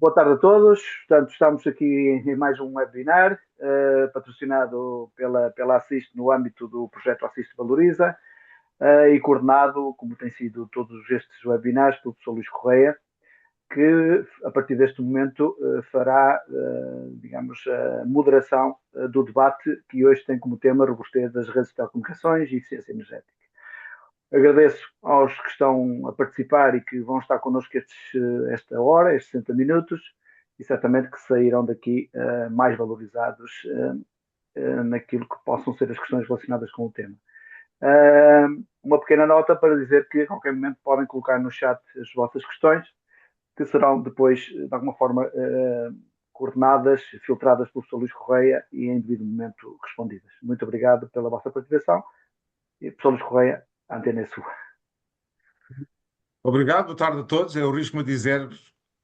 Boa tarde a todos. Portanto, estamos aqui em mais um webinar patrocinado pela Assist no âmbito do projeto Assist Valoriza e coordenado, como tem sido todos estes webinars, pelo professor Luís Correia, que a partir deste momento fará, digamos, a moderação do debate que hoje tem como tema robustez das redes de telecomunicações e eficiência energética. Agradeço aos que estão a participar e que vão estar connosco esta hora, estes 60 minutos, e certamente que sairão daqui mais valorizados naquilo que possam ser as questões relacionadas com o tema. Uma pequena nota para dizer que a qualquer momento podem colocar no chat as vossas questões, que serão depois, de alguma forma, coordenadas, filtradas pelo Sr. Luís Correia e em devido momento respondidas. Muito obrigado pela vossa participação. E, Sr. Luís Correia, a antena é sua. Obrigado, boa tarde a todos. Eu arrisco-me a dizer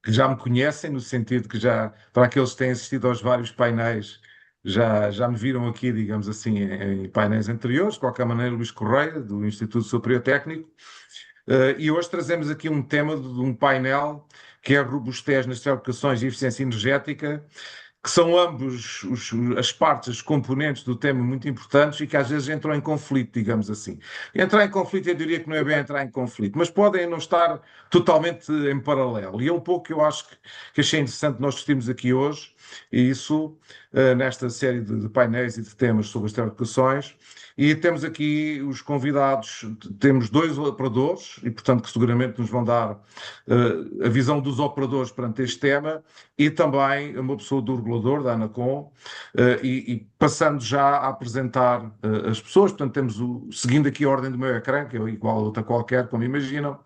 que já me conhecem, no sentido que já, para aqueles que têm assistido aos vários painéis, já me viram aqui, digamos assim, em painéis anteriores. De qualquer maneira, Luís Correia, do Instituto Superior Técnico. E hoje trazemos aqui um tema de um painel que é a robustez nas telecomunicações e eficiência energética, que são ambos as partes, os componentes do tema muito importantes e que às vezes entram em conflito, digamos assim. Entrar em conflito, eu diria que não é bem entrar em conflito, mas podem não estar totalmente em paralelo. E é um pouco que eu acho que achei interessante nós discutirmos aqui hoje, e isso nesta série de painéis e de temas sobre as telecomunicações. E temos aqui os convidados, temos dois operadores, e portanto que seguramente nos vão dar a visão dos operadores perante este tema, e também uma pessoa do regulador, da ANACOM, e passando já a apresentar as pessoas, portanto temos seguindo aqui a ordem do meu ecrã, que é igual a outra qualquer, como imaginam,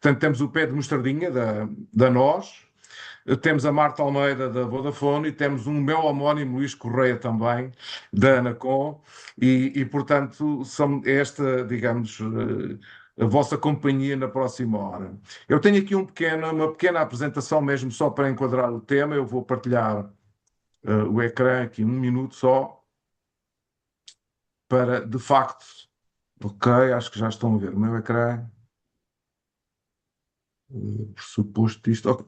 portanto temos o Pedro Mostardinha, da NOS, temos a Marta Almeida da Vodafone e temos um meu homónimo Luís Correia também, da Anacom, portanto é esta, digamos, a vossa companhia na próxima hora. Eu tenho aqui uma pequena apresentação mesmo só para enquadrar o tema, eu vou partilhar o ecrã aqui um minuto só, para de facto, ok, acho que já estão a ver o meu ecrã. Pressuposto disto. Ok.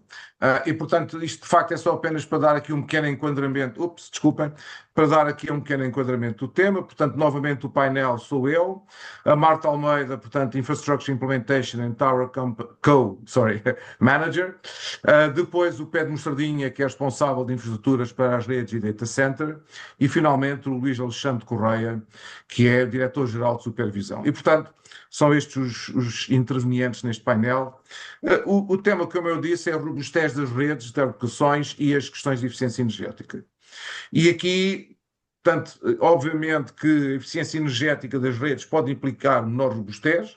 E portanto, isto de facto é só apenas para dar aqui um pequeno enquadramento. Ups, desculpem, para dar aqui um pequeno enquadramento do tema. Portanto, novamente o painel sou eu, a Marta Almeida, portanto, Infrastructure Implementation and Tower Manager. Depois o Pedro Mostardinha, que é responsável de infraestruturas para as redes e data center. E finalmente o Luís Alexandre Correia, que é diretor-geral de supervisão. E portanto, são estes os intervenientes neste painel. O tema, como eu disse, é a robustez das redes de telecomunicações e as questões de eficiência energética. E aqui, portanto, obviamente que a eficiência energética das redes pode implicar menor robustez.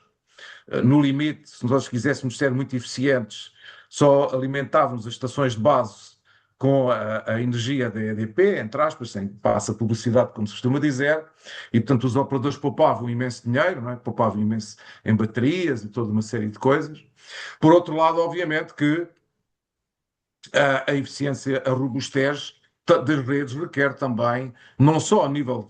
No limite, se nós quiséssemos ser muito eficientes, só alimentávamos as estações de base com a energia da EDP, entre aspas, sem que passe a publicidade, como se costuma dizer, e portanto os operadores poupavam imenso dinheiro, não é? Poupavam imenso em baterias e toda uma série de coisas. Por outro lado, obviamente que a eficiência, a robustez das redes requer também, não só a nível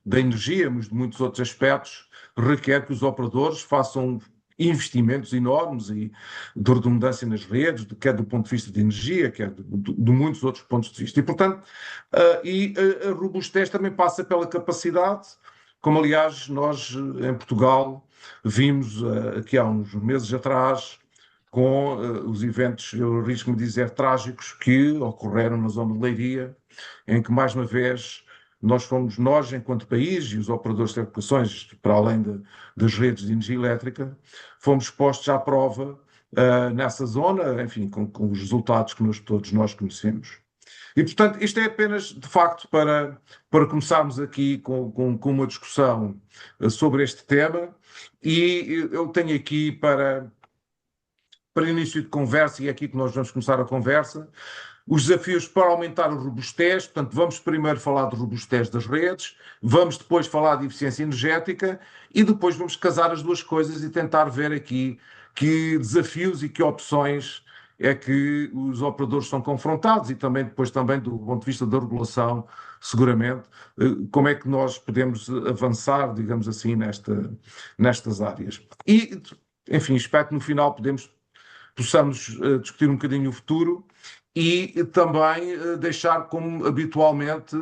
da energia, mas de muitos outros aspectos, requer que os operadores façam investimentos enormes e de redundância nas redes, quer do ponto de vista de energia, quer de muitos outros pontos de vista. E, portanto, a robustez também passa pela capacidade, como aliás nós em Portugal vimos aqui há uns meses atrás, com os eventos, eu arrisco-me dizer, trágicos que ocorreram na zona de Leiria, em que, mais uma vez, nós, enquanto país, e os operadores de telecomunicações, para além das redes de energia elétrica, fomos postos à prova nessa zona, enfim, com os resultados que todos nós conhecemos. E, portanto, isto é apenas, de facto, para começarmos aqui com uma discussão sobre este tema, e eu tenho aqui para início de conversa, e é aqui que nós vamos começar a conversa, os desafios para aumentar a robustez. Portanto, vamos primeiro falar de robustez das redes, vamos depois falar de eficiência energética e depois vamos casar as duas coisas e tentar ver aqui que desafios e que opções é que os operadores são confrontados e também depois também do ponto de vista da regulação, seguramente, como é que nós podemos avançar, digamos assim, nestas áreas. Enfim, espero que no final possamos discutir um bocadinho o futuro e também deixar, como habitualmente,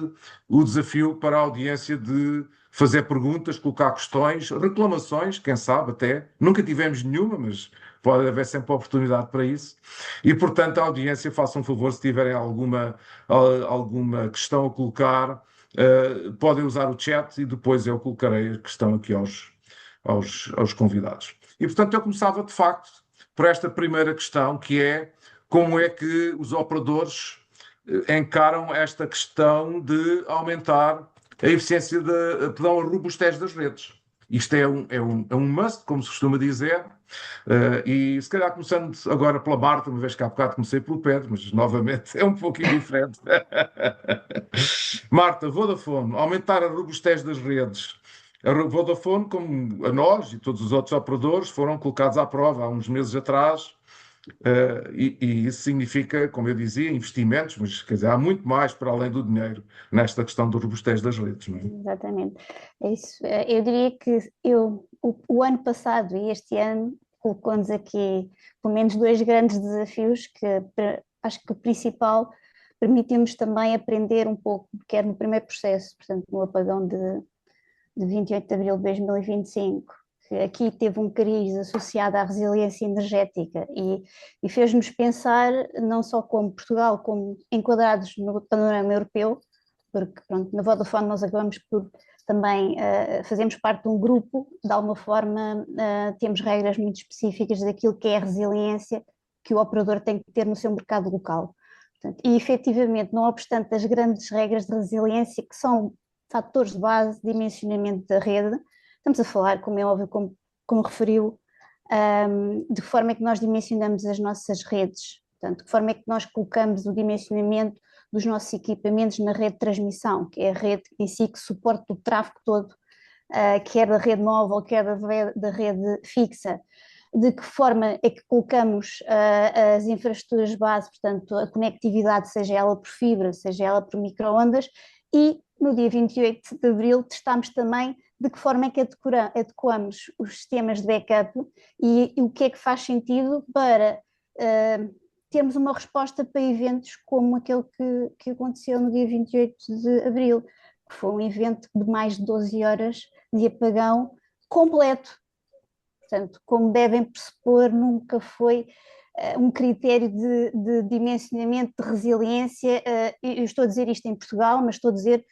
o desafio para a audiência de fazer perguntas, colocar questões, reclamações, quem sabe até. Nunca tivemos nenhuma, mas pode haver sempre oportunidade para isso. E, portanto, a audiência, faça um favor, se tiverem alguma questão a colocar, podem usar o chat e depois eu colocarei a questão aqui aos convidados. E, portanto, eu começava, de facto, por esta primeira questão, que é como é que os operadores encaram esta questão de aumentar a eficiência, perdão, a robustez das redes. Isto é um must, como se costuma dizer, e se calhar começando agora pela Marta, uma vez que há bocado comecei pelo Pedro, mas novamente é um pouquinho diferente. Marta, Vodafone, aumentar a robustez das redes. A Vodafone, como a nós e todos os outros operadores, foram colocados à prova há uns meses atrás. E isso significa, como eu dizia, investimentos, mas quer dizer, há muito mais para além do dinheiro nesta questão do robustez das redes, não é? Exatamente. É isso. Eu diria que o ano passado e este ano colocou-nos aqui pelo menos dois grandes desafios que acho que o principal permitiu-nos também aprender um pouco, quer no primeiro processo, portanto no apagão de 28 de abril de 2025, que aqui teve um cariz associado à resiliência energética e fez-nos pensar não só como Portugal, como enquadrados no panorama europeu, porque pronto, na Vodafone nós acabamos por também fazemos parte de um grupo, de alguma forma temos regras muito específicas daquilo que é a resiliência que o operador tem que ter no seu mercado local. Portanto, e efetivamente, não obstante as grandes regras de resiliência, que são fatores de base de dimensionamento da rede, estamos a falar, como é óbvio, como referiu, de que forma é que nós dimensionamos as nossas redes, portanto, de que forma é que nós colocamos o dimensionamento dos nossos equipamentos na rede de transmissão, que é a rede em si que suporta o tráfego todo, quer da rede móvel, quer da rede fixa. De que forma é que colocamos as infraestruturas base, portanto, a conectividade, seja ela por fibra, seja ela por micro-ondas, e no dia 28 de abril testámos também de que forma é que adequamos os sistemas de backup e o que é que faz sentido para termos uma resposta para eventos como aquele que aconteceu no dia 28 de abril, que foi um evento de mais de 12 horas de apagão completo. Portanto, como devem pressupor, nunca foi um critério de dimensionamento, de resiliência. Eu estou a dizer isto em Portugal, mas estou a dizer,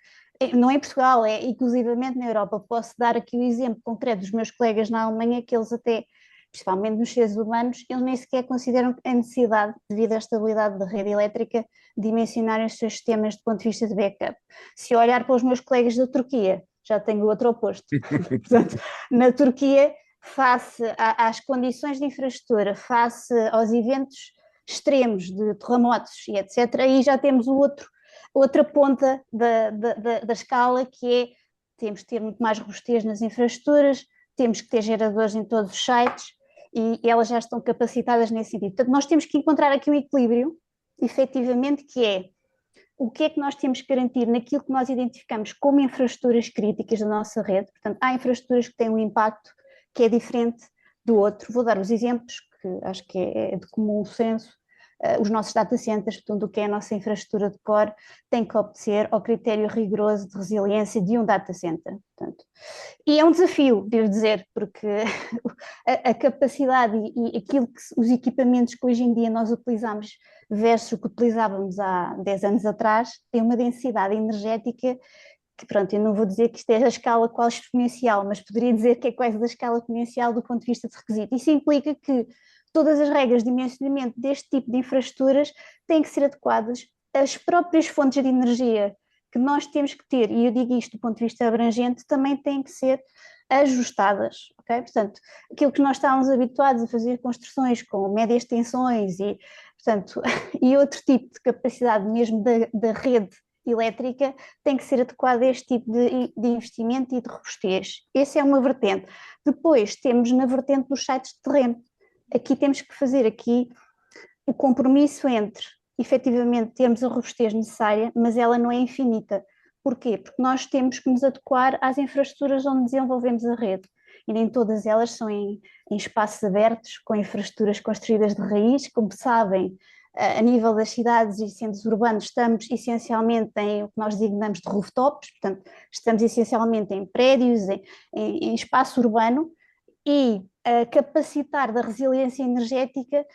não em Portugal, é inclusivamente na Europa. Posso dar aqui o exemplo concreto dos meus colegas na Alemanha, que eles até, principalmente nos seres humanos, eles nem sequer consideram a necessidade, devido à estabilidade da rede elétrica, dimensionarem os seus sistemas do ponto de vista de backup. Se eu olhar para os meus colegas da Turquia, já tenho o outro oposto. Portanto, na Turquia, face às condições de infraestrutura, face aos eventos extremos de terremotos e etc., aí já temos outra ponta da escala, que é, temos que ter muito mais robustez nas infraestruturas, temos que ter geradores em todos os sites e elas já estão capacitadas nesse sentido. Portanto, nós temos que encontrar aqui um equilíbrio, efetivamente, que é o que é que nós temos que garantir naquilo que nós identificamos como infraestruturas críticas da nossa rede. Portanto, há infraestruturas que têm um impacto que é diferente do outro. Vou dar os exemplos, que acho que é de comum senso. Os nossos data centers, portanto, o que é a nossa infraestrutura de core, tem que obedecer ao critério rigoroso de resiliência de um data center. Portanto, e é um desafio, devo dizer, porque a capacidade e aquilo que os equipamentos que hoje em dia nós utilizamos versus o que utilizávamos há 10 anos atrás, tem uma densidade energética que, pronto, eu não vou dizer que isto é a escala quase exponencial, mas poderia dizer que é quase da escala exponencial do ponto de vista de requisito. Isso implica que todas as regras de dimensionamento deste tipo de infraestruturas têm que ser adequadas às próprias fontes de energia que nós temos que ter, e eu digo isto do ponto de vista abrangente, também têm que ser ajustadas, ok? Portanto, aquilo que nós estávamos habituados a fazer construções com médias tensões e, portanto, e outro tipo de capacidade mesmo da rede elétrica tem que ser adequado a este tipo de investimento e de robustez. Essa é uma vertente. Depois temos na vertente dos sites de terreno. Aqui temos que fazer aqui o compromisso entre, efetivamente, termos a robustez necessária, mas ela não é infinita. Porquê? Porque nós temos que nos adequar às infraestruturas onde desenvolvemos a rede. E nem todas elas são em espaços abertos, com infraestruturas construídas de raiz. Como sabem, a nível das cidades e centros urbanos, estamos essencialmente em o que nós designamos de rooftops, portanto, estamos essencialmente em prédios, em espaço urbano, e capacitar da resiliência energética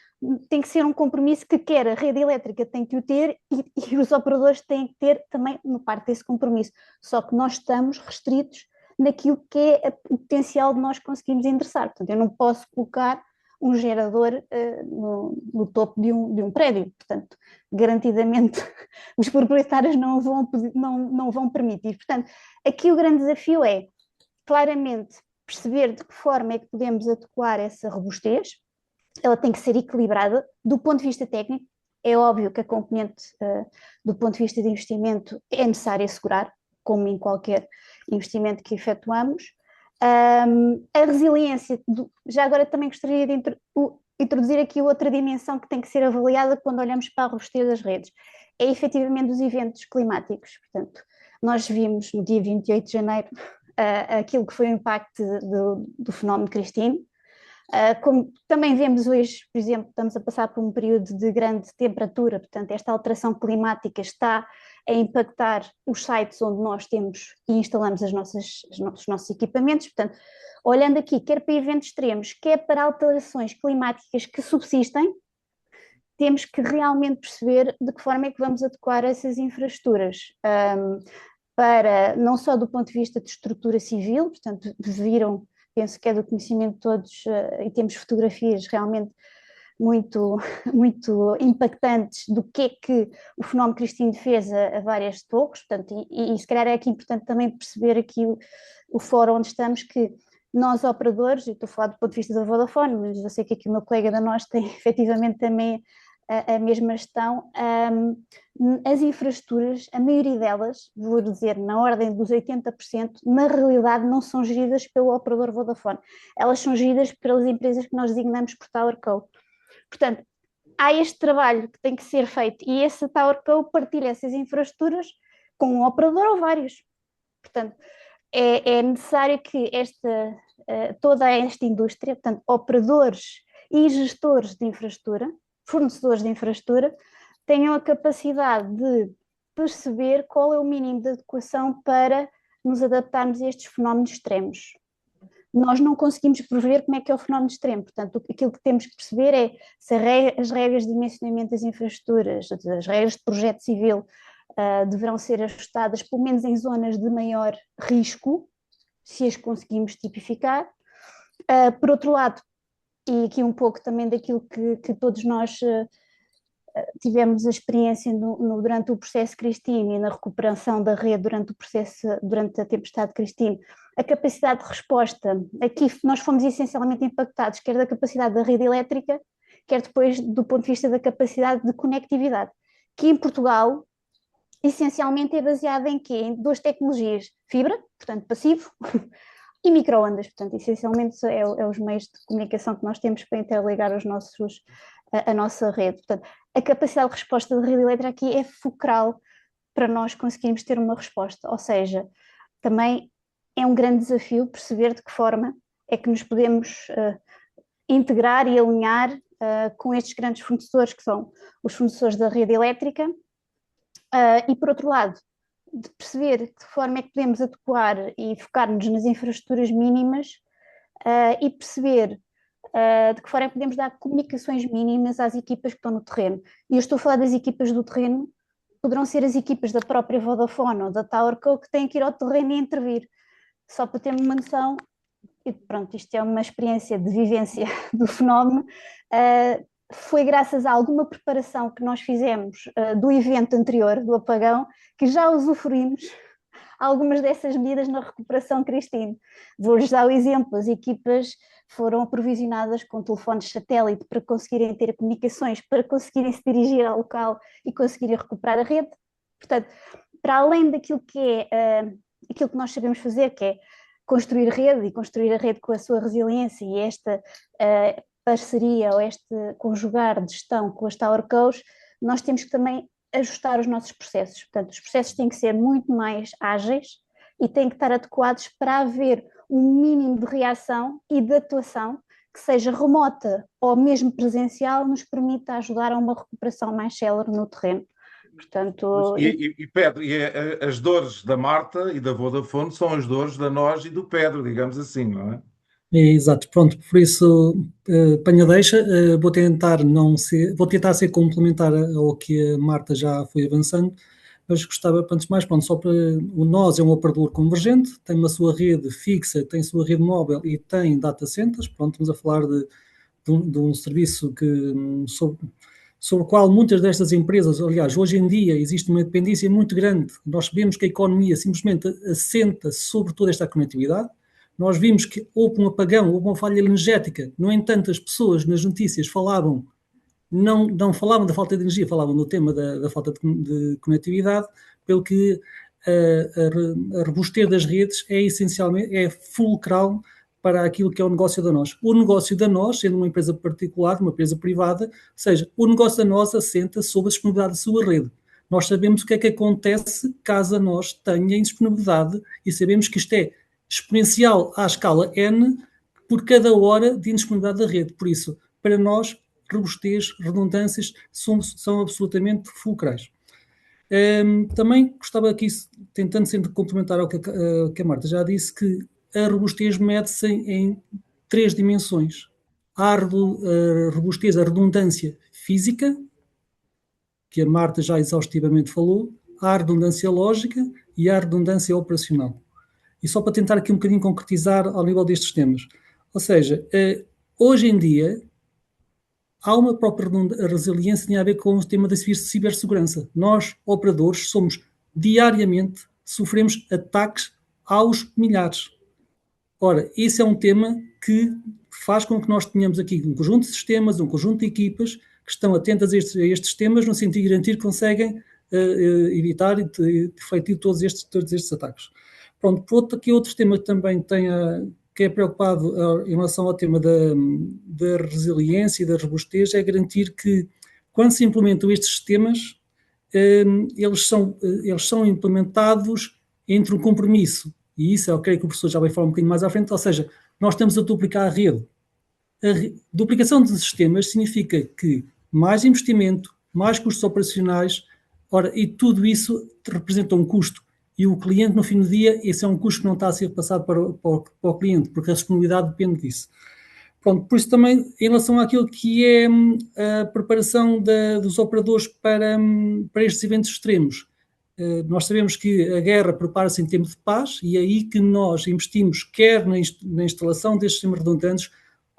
tem que ser um compromisso que quer a rede elétrica tem que o ter e os operadores têm que ter também uma parte desse compromisso, só que nós estamos restritos naquilo que é o potencial de nós conseguirmos endereçar, portanto eu não posso colocar um gerador no topo de um prédio, portanto garantidamente os proprietários não vão permitir, portanto aqui o grande desafio é claramente perceber de que forma é que podemos adequar essa robustez. Ela tem que ser equilibrada do ponto de vista técnico. É óbvio que a componente do ponto de vista de investimento é necessário assegurar, como em qualquer investimento que efetuamos. A resiliência, já agora também gostaria de introduzir aqui outra dimensão que tem que ser avaliada quando olhamos para a robustez das redes, é efetivamente os eventos climáticos. Portanto, nós vimos no dia 28 de janeiro aquilo que foi o impacto do fenómeno Christine. Como também vemos hoje, por exemplo, estamos a passar por um período de grande temperatura, portanto esta alteração climática está a impactar os sites onde nós temos e instalamos os nossos equipamentos, portanto, olhando aqui, quer para eventos extremos, quer para alterações climáticas que subsistem, temos que realmente perceber de que forma é que vamos adequar essas infraestruturas. Para, não só do ponto de vista de estrutura civil, portanto, viram, penso que é do conhecimento de todos, e temos fotografias realmente muito, muito impactantes do que é que o fenómeno Christine fez a várias torres, portanto, e se calhar é aqui importante também perceber aqui o fórum onde estamos, que nós operadores, eu estou a falar do ponto de vista da Vodafone, mas eu sei que aqui o meu colega da nós tem efetivamente também a mesma gestão, as infraestruturas, a maioria delas, vou dizer na ordem dos 80%, na realidade não são geridas pelo operador Vodafone, elas são geridas pelas empresas que nós designamos por TowerCo. Portanto, há este trabalho que tem que ser feito e esse TowerCo partilha essas infraestruturas com um operador ou vários. Portanto, é necessário que toda esta indústria, portanto, operadores e gestores de infraestrutura, fornecedores de infraestrutura, tenham a capacidade de perceber qual é o mínimo de adequação para nos adaptarmos a estes fenómenos extremos. Nós não conseguimos prever como é que é o fenómeno extremo, portanto, aquilo que temos que perceber é se as regras de dimensionamento das infraestruturas, as regras de projeto civil deverão ser ajustadas, pelo menos em zonas de maior risco, se as conseguimos tipificar. Por outro lado, e aqui um pouco também daquilo que todos nós tivemos a experiência durante o processo Christine e na recuperação da rede durante a tempestade Christine, a capacidade de resposta, aqui nós fomos essencialmente impactados, quer da capacidade da rede elétrica, quer depois do ponto de vista da capacidade de conectividade, que em Portugal essencialmente é baseada em quê? Em duas tecnologias, fibra, portanto passivo, e micro-ondas, portanto, essencialmente é os meios de comunicação que nós temos para interligar a nossa rede. Portanto, a capacidade de resposta da rede elétrica aqui é fulcral para nós conseguirmos ter uma resposta, ou seja, também é um grande desafio perceber de que forma é que nos podemos integrar e alinhar com estes grandes fornecedores que são os fornecedores da rede elétrica e, por outro lado, de perceber de que forma é que podemos adequar e focar-nos nas infraestruturas mínimas e perceber de que forma é que podemos dar comunicações mínimas às equipas que estão no terreno. E eu estou a falar das equipas do terreno, poderão ser as equipas da própria Vodafone ou da TowerCo que têm que ir ao terreno e intervir. Só para ter uma noção, e pronto, isto é uma experiência de vivência do fenómeno, foi graças a alguma preparação que nós fizemos do evento anterior, do apagão, que já usufruímos algumas dessas medidas na recuperação Christine. Vou-lhes dar o exemplo, as equipas foram aprovisionadas com telefones satélite para conseguirem ter comunicações, para conseguirem se dirigir ao local e conseguirem recuperar a rede. Portanto, para além daquilo que é aquilo que nós sabemos fazer, que é construir rede e construir a rede com a sua resiliência e esta parceria ou este conjugar de gestão com as TowerCos, nós temos que também ajustar os nossos processos. Portanto, os processos têm que ser muito mais ágeis e têm que estar adequados para haver um mínimo de reação e de atuação que seja remota ou mesmo presencial, nos permita ajudar a uma recuperação mais célere no terreno. Portanto, Pedro, as dores da Marta e da Vodafone são as dores da nós e do Pedro, digamos assim, não é? Exato, pronto, por isso, panha deixa, vou tentar ser complementar ao que a Marta já foi avançando, mas gostava, antes de mais, pronto, só para o NOS é um operador convergente, tem uma sua rede fixa, tem a sua rede móvel e tem data centers, pronto, estamos a falar de um serviço sobre o qual muitas destas empresas, aliás, hoje em dia existe uma dependência muito grande, nós sabemos que a economia simplesmente assenta sobre toda esta conectividade. Nós vimos que houve um apagão, houve uma falha energética. No entanto, as pessoas nas notícias não falavam da falta de energia, falavam do tema da falta de conectividade, pelo que a robustez das redes é essencialmente, fulcral para aquilo que é o negócio da nós. O negócio da nós, sendo uma empresa particular, uma empresa privada, ou seja, o negócio da nós assenta sobre a disponibilidade da sua rede. Nós sabemos o que é que acontece caso a nós tenha indisponibilidade e sabemos que isto é exponencial à escala N por cada hora de indisponibilidade da rede. Por isso, para nós, robustez, redundâncias são absolutamente fulcrais. Também gostava aqui, tentando sempre complementar ao que a Marta já disse, que a robustez mede-se em 3 dimensões. Há a robustez, a redundância física, que a Marta já exaustivamente falou, há a redundância lógica e há a redundância operacional. E só para tentar aqui um bocadinho concretizar ao nível destes temas. Ou seja, hoje em dia, há uma própria resiliência que tem a ver com o tema da cibersegurança. Nós, operadores, diariamente, sofremos ataques aos milhares. Ora, isso é um tema que faz com que nós tenhamos aqui um conjunto de sistemas, um conjunto de equipas que estão atentas a estes temas, no sentido de garantir que conseguem evitar e defletir todos estes ataques. Pronto, aqui outro tema que também que é preocupado em relação ao tema da resiliência e da robustez é garantir que, quando se implementam estes sistemas, eles são implementados entre um compromisso, e isso eu creio que o professor já vai falar um bocadinho mais à frente, ou seja, nós estamos a duplicar a rede. A duplicação de sistemas significa que mais investimento, mais custos operacionais, e tudo isso representa um custo. E o cliente, no fim do dia, esse é um custo que não está a ser passado para o cliente, porque a disponibilidade depende disso. Pronto, por isso também, em relação àquilo que é a preparação dos operadores para estes eventos extremos, nós sabemos que a guerra prepara-se em tempo de paz e é aí que nós investimos quer na instalação destes sistemas redundantes,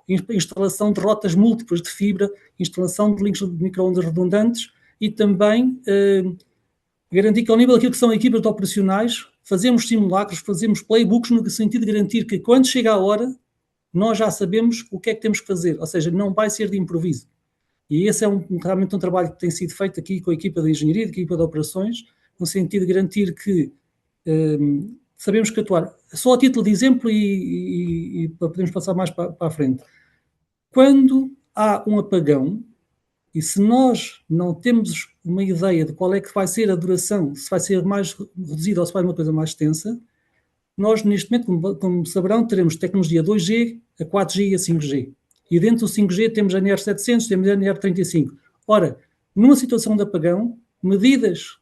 instalação de rotas múltiplas de fibra, instalação de links de micro-ondas redundantes e também garantir que ao nível daquilo que são equipas de operacionais, fazemos simulacros, fazemos playbooks no sentido de garantir que quando chega a hora, nós já sabemos o que é que temos que fazer, ou seja, não vai ser de improviso. E esse é realmente um trabalho que tem sido feito aqui com a equipa de engenharia, a equipa de operações, no sentido de garantir que sabemos que atuar. Só a título de exemplo e podemos passar mais para a frente. Quando há um apagão, e se nós não temos uma ideia de qual é que vai ser a duração, se vai ser mais reduzida ou se vai ser uma coisa mais extensa, nós neste momento, como saberão, teremos tecnologia 2G, a 4G e a 5G. E dentro do 5G temos a NR700, temos a NR35. Ora, numa situação de apagão, medidas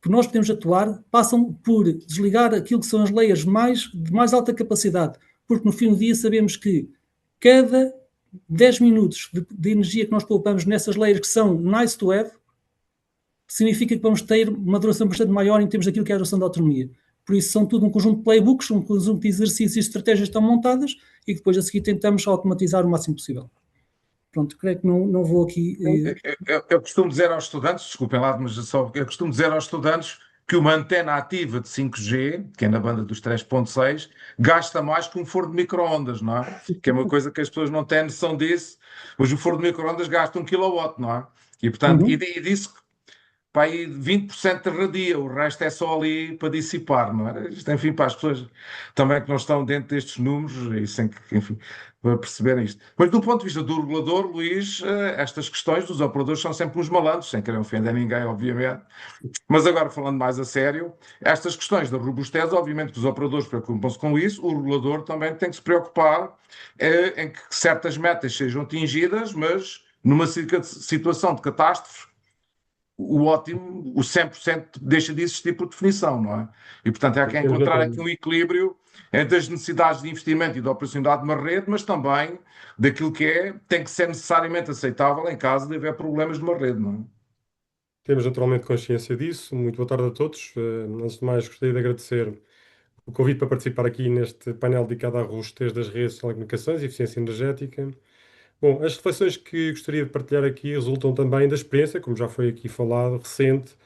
que nós podemos atuar passam por desligar aquilo que são as layers de mais alta capacidade, porque no fim do dia sabemos que cada 10 minutos de energia que nós poupamos nessas layers que são nice to have, significa que vamos ter uma duração bastante maior em termos daquilo que é a duração da autonomia. Por isso são tudo um conjunto de playbooks, um conjunto de exercícios e estratégias que estão montadas e que depois a seguir tentamos automatizar o máximo possível. Pronto, creio que não vou aqui... Eu costumo dizer aos estudantes, desculpem lá, mas eu costumo dizer aos estudantes que uma antena ativa de 5G, que é na banda dos 3.6, gasta mais que um forno de micro-ondas, não é? Que é uma coisa que as pessoas não têm noção disso, mas o forno de micro-ondas gasta 1 kW, não é? E, portanto, e disso para aí 20% de radia, o resto é só ali para dissipar, não é? Isto, enfim, para as pessoas também que não estão dentro destes números e sem que, enfim, para perceberem isto. Mas do ponto de vista do regulador, Luís, estas questões dos operadores são sempre uns malandros, sem querer ofender ninguém, obviamente. Mas agora, falando mais a sério, estas questões da robustez, obviamente que os operadores preocupam-se com isso, o regulador também tem que se preocupar em que certas metas sejam atingidas, mas numa situação de catástrofe, o ótimo, o 100% deixa de existir por definição, não é? E, portanto, há que Temos encontrar aqui naturalmente. um equilíbrio entre as necessidades de investimento e de operacionalidade de uma rede, mas também daquilo que tem que ser necessariamente aceitável em caso de haver problemas de uma rede, não é? Temos naturalmente consciência disso. Muito boa tarde a todos. Antes de mais, gostaria de agradecer o convite para participar aqui neste painel dedicado à robustez das redes de telecomunicações e eficiência energética. Bom, as reflexões que gostaria de partilhar aqui resultam também da experiência, como já foi aqui falado, recente,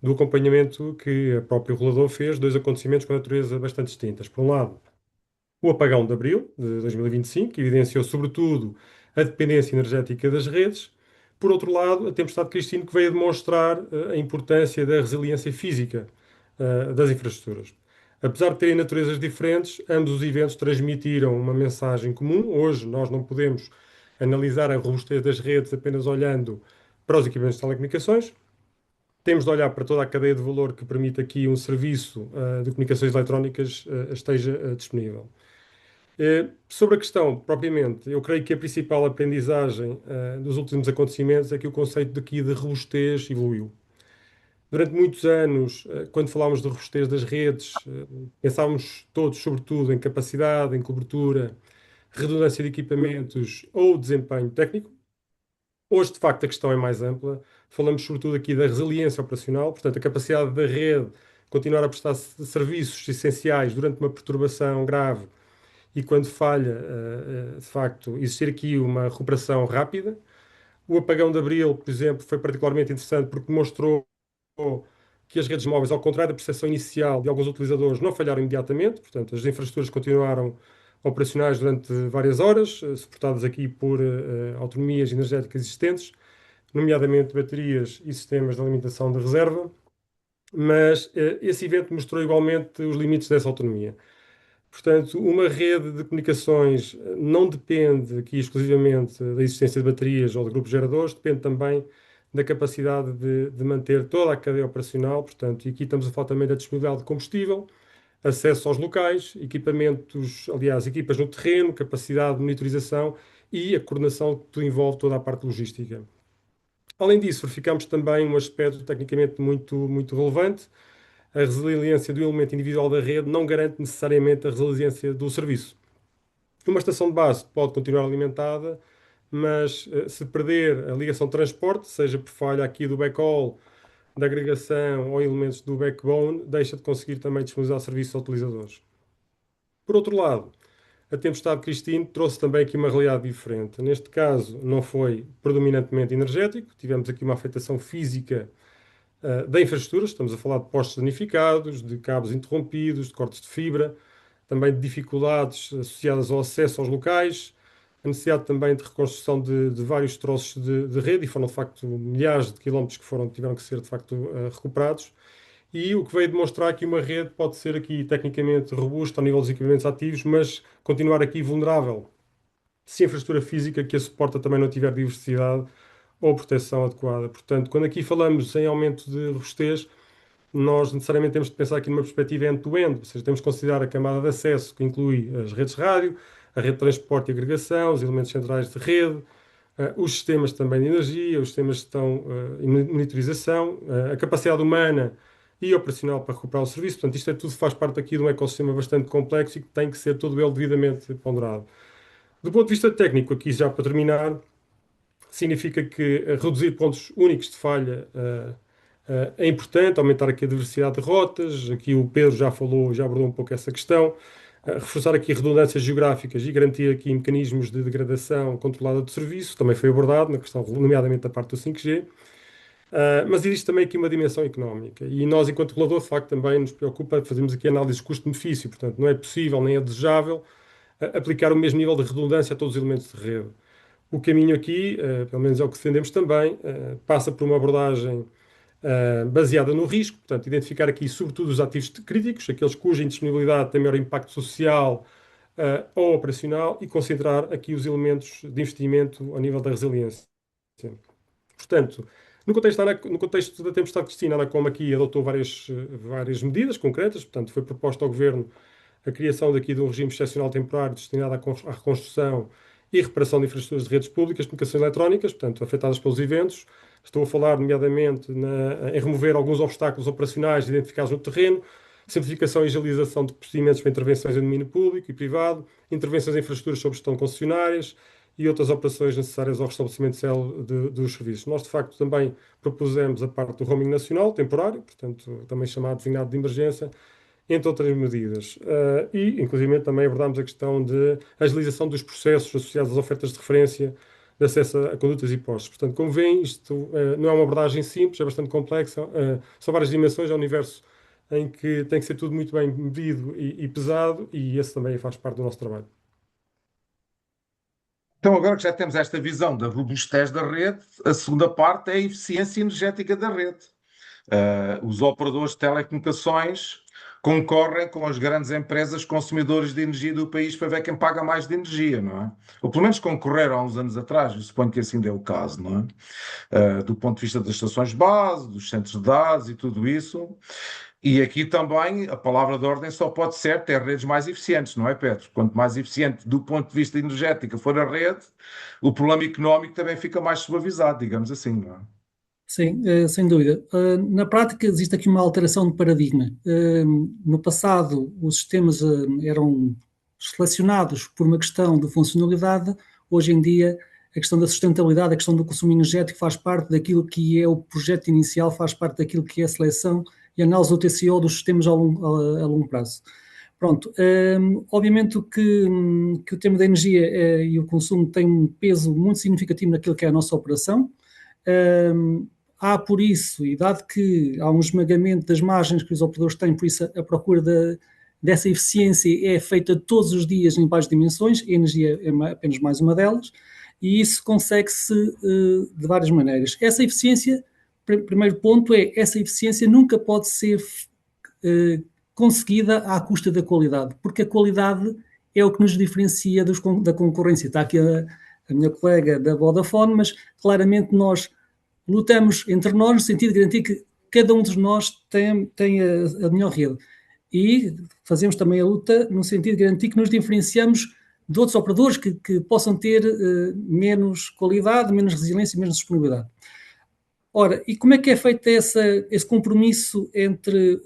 do acompanhamento que a próprio regulador fez, dois acontecimentos com natureza bastante distintas. Por um lado, o apagão de abril de 2025, que evidenciou sobretudo a dependência energética das redes. Por outro lado, a tempestade Cristine, que veio demonstrar a importância da resiliência física das infraestruturas. Apesar de terem naturezas diferentes, ambos os eventos transmitiram uma mensagem comum. Hoje, nós não podemos analisar a robustez das redes apenas olhando para os equipamentos de telecomunicações. Temos de olhar para toda a cadeia de valor que permite aqui um serviço de comunicações eletrónicas esteja disponível. Sobre a questão, propriamente, eu creio que a principal aprendizagem dos últimos acontecimentos é que o conceito daqui de robustez evoluiu. Durante muitos anos, quando falámos de robustez das redes, pensávamos todos, sobretudo, em capacidade, em cobertura, redundância de equipamentos ou desempenho técnico. Hoje, de facto, a questão é mais ampla. Falamos, sobretudo, aqui da resiliência operacional, portanto, a capacidade da rede continuar a prestar serviços essenciais durante uma perturbação grave e quando falha, de facto, existir aqui uma recuperação rápida. O apagão de abril, por exemplo, foi particularmente interessante porque demonstrou que as redes móveis, ao contrário da percepção inicial de alguns utilizadores, não falharam imediatamente, portanto, as infraestruturas continuaram operacionais durante várias horas, suportadas aqui por autonomias energéticas existentes, nomeadamente baterias e sistemas de alimentação de reserva, mas esse evento mostrou igualmente os limites dessa autonomia. Portanto, uma rede de comunicações não depende aqui exclusivamente da existência de baterias ou de grupos geradores, depende também da capacidade de manter toda a cadeia operacional. Portanto, e aqui estamos a falar também da disponibilidade de combustível, acesso aos locais, equipamentos, aliás, equipas no terreno, capacidade de monitorização e a coordenação que envolve toda a parte logística. Além disso, verificamos também um aspecto tecnicamente muito relevante. A resiliência do elemento individual da rede não garante necessariamente a resiliência do serviço. Uma estação de base pode continuar alimentada, mas se perder a ligação de transporte, seja por falha aqui do backhaul, da agregação ou elementos do backbone, deixa de conseguir também disponibilizar serviços aos utilizadores. Por outro lado, a tempestade Cristine trouxe também aqui uma realidade diferente. Neste caso, não foi predominantemente energético, tivemos aqui uma afetação física da infraestrutura, estamos a falar de postos danificados, de cabos interrompidos, de cortes de fibra, também de dificuldades associadas ao acesso aos locais, a necessidade também de reconstrução de vários troços de rede, e foram de facto milhares de quilómetros que tiveram que ser de facto recuperados, e o que veio demonstrar que uma rede pode ser aqui tecnicamente robusta ao nível dos equipamentos ativos, mas continuar aqui vulnerável se a infraestrutura física que a suporta também não tiver diversidade ou proteção adequada. Portanto, quando aqui falamos em aumento de robustez, nós necessariamente temos de pensar aqui numa perspectiva end-to-end, ou seja, temos de considerar a camada de acesso, que inclui as redes de rádio, a rede de transporte e agregação, os elementos centrais de rede, os sistemas também de energia, os sistemas de gestão e monitorização, a capacidade humana e operacional para recuperar o serviço. Portanto, isto tudo faz parte aqui de um ecossistema bastante complexo e que tem que ser todo ele devidamente ponderado. Do ponto de vista técnico, aqui já para terminar, significa que reduzir pontos únicos de falha é importante, aumentar aqui a diversidade de rotas. Aqui o Pedro já falou, já abordou um pouco essa questão. Reforçar aqui redundâncias geográficas e garantir aqui mecanismos de degradação controlada do serviço, também foi abordado na questão, nomeadamente da parte do 5G. Mas existe também aqui uma dimensão económica e nós, enquanto regulador, de facto, também nos preocupa fazermos aqui análise de custo-benefício. Portanto, não é possível nem é desejável aplicar o mesmo nível de redundância a todos os elementos de rede. O caminho aqui, pelo menos é o que defendemos também, passa por uma abordagem baseada no risco, portanto, identificar aqui sobretudo os ativos críticos, aqueles cuja indisponibilidade tem maior impacto social ou operacional, e concentrar aqui os elementos de investimento ao nível da resiliência. Portanto, no contexto da tempestade Cristina, a Anacom aqui adotou várias medidas concretas. Portanto, foi proposta ao Governo a criação daqui de um regime excepcional temporário destinado à reconstrução e reparação de infraestruturas de redes públicas de comunicações eletrónicas, portanto, afetadas pelos eventos. Estou a falar, nomeadamente, em remover alguns obstáculos operacionais identificados no terreno, simplificação e agilização de procedimentos para intervenções em domínio público e privado, intervenções em infraestruturas sob gestão de concessionárias e outras operações necessárias ao restabelecimento dos serviços. Nós, de facto, também propusemos a parte do roaming nacional, temporário, portanto, também chamado designado de emergência, entre outras medidas. E, inclusive, também abordámos a questão de agilização dos processos associados às ofertas de referência de acesso a condutas e postos. Portanto, como veem, isto não é uma abordagem simples, é bastante complexa, são várias dimensões, é um universo em que tem que ser tudo muito bem medido e pesado, e esse também faz parte do nosso trabalho. Então, agora que já temos esta visão da robustez da rede, a segunda parte é a eficiência energética da rede. Os operadores de telecomunicações concorrem com as grandes empresas consumidoras de energia do país para ver quem paga mais de energia, não é? Ou pelo menos concorreram há uns anos atrás, eu suponho que assim deu o caso, não é? Do ponto de vista das estações base, dos centros de dados e tudo isso. E aqui também a palavra de ordem só pode ser ter redes mais eficientes, não é, Pedro? Quanto mais eficiente do ponto de vista energético for a rede, o problema económico também fica mais suavizado, digamos assim, não é? Sim, sem dúvida. Na prática existe aqui uma alteração de paradigma. No passado os sistemas eram selecionados por uma questão de funcionalidade. Hoje em dia a questão da sustentabilidade, a questão do consumo energético faz parte daquilo que é o projeto inicial, faz parte daquilo que é a seleção e a análise do TCO dos sistemas a longo prazo. Pronto, obviamente que o tema da energia e o consumo tem um peso muito significativo naquilo que é a nossa operação. Há por isso, e dado que há um esmagamento das margens que os operadores têm, por isso a procura dessa eficiência é feita todos os dias em várias dimensões, a energia é apenas mais uma delas, e isso consegue-se de várias maneiras. Essa eficiência, primeiro ponto é, essa eficiência nunca pode ser conseguida à custa da qualidade, porque a qualidade é o que nos diferencia da concorrência. Está aqui a minha colega da Vodafone, mas claramente nós lutamos entre nós no sentido de garantir que cada um de nós tem a melhor rede. E fazemos também a luta no sentido de garantir que nos diferenciamos de outros operadores que possam ter menos qualidade, menos resiliência e menos disponibilidade. Ora, e como é que é feito esse compromisso entre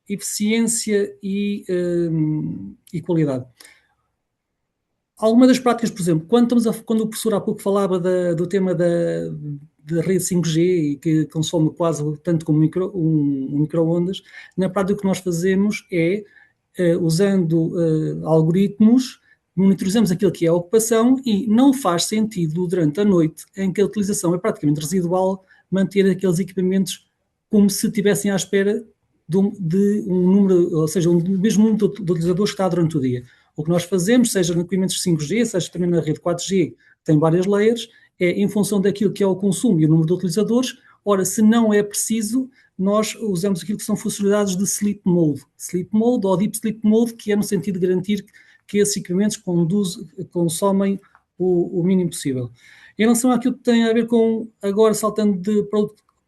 eficiência e qualidade? Alguma das práticas, por exemplo, quando o professor há pouco falava do tema da rede 5G e que consome quase tanto como um micro-ondas, na prática o que nós fazemos é, usando algoritmos, monitorizamos aquilo que é a ocupação e não faz sentido durante a noite, em que a utilização é praticamente residual, manter aqueles equipamentos como se estivessem à espera de um número, ou seja, o mesmo número de utilizadores que está durante o dia. O que nós fazemos, seja no equipamentos 5G, seja também na rede 4G, que tem várias layers, é em função daquilo que é o consumo e o número de utilizadores. Ora, se não é preciso, nós usamos aquilo que são funcionalidades de Sleep Mode ou Deep Sleep Mode, que é no sentido de garantir que esses equipamentos consomem o mínimo possível. Em relação àquilo que tem a ver com, agora saltando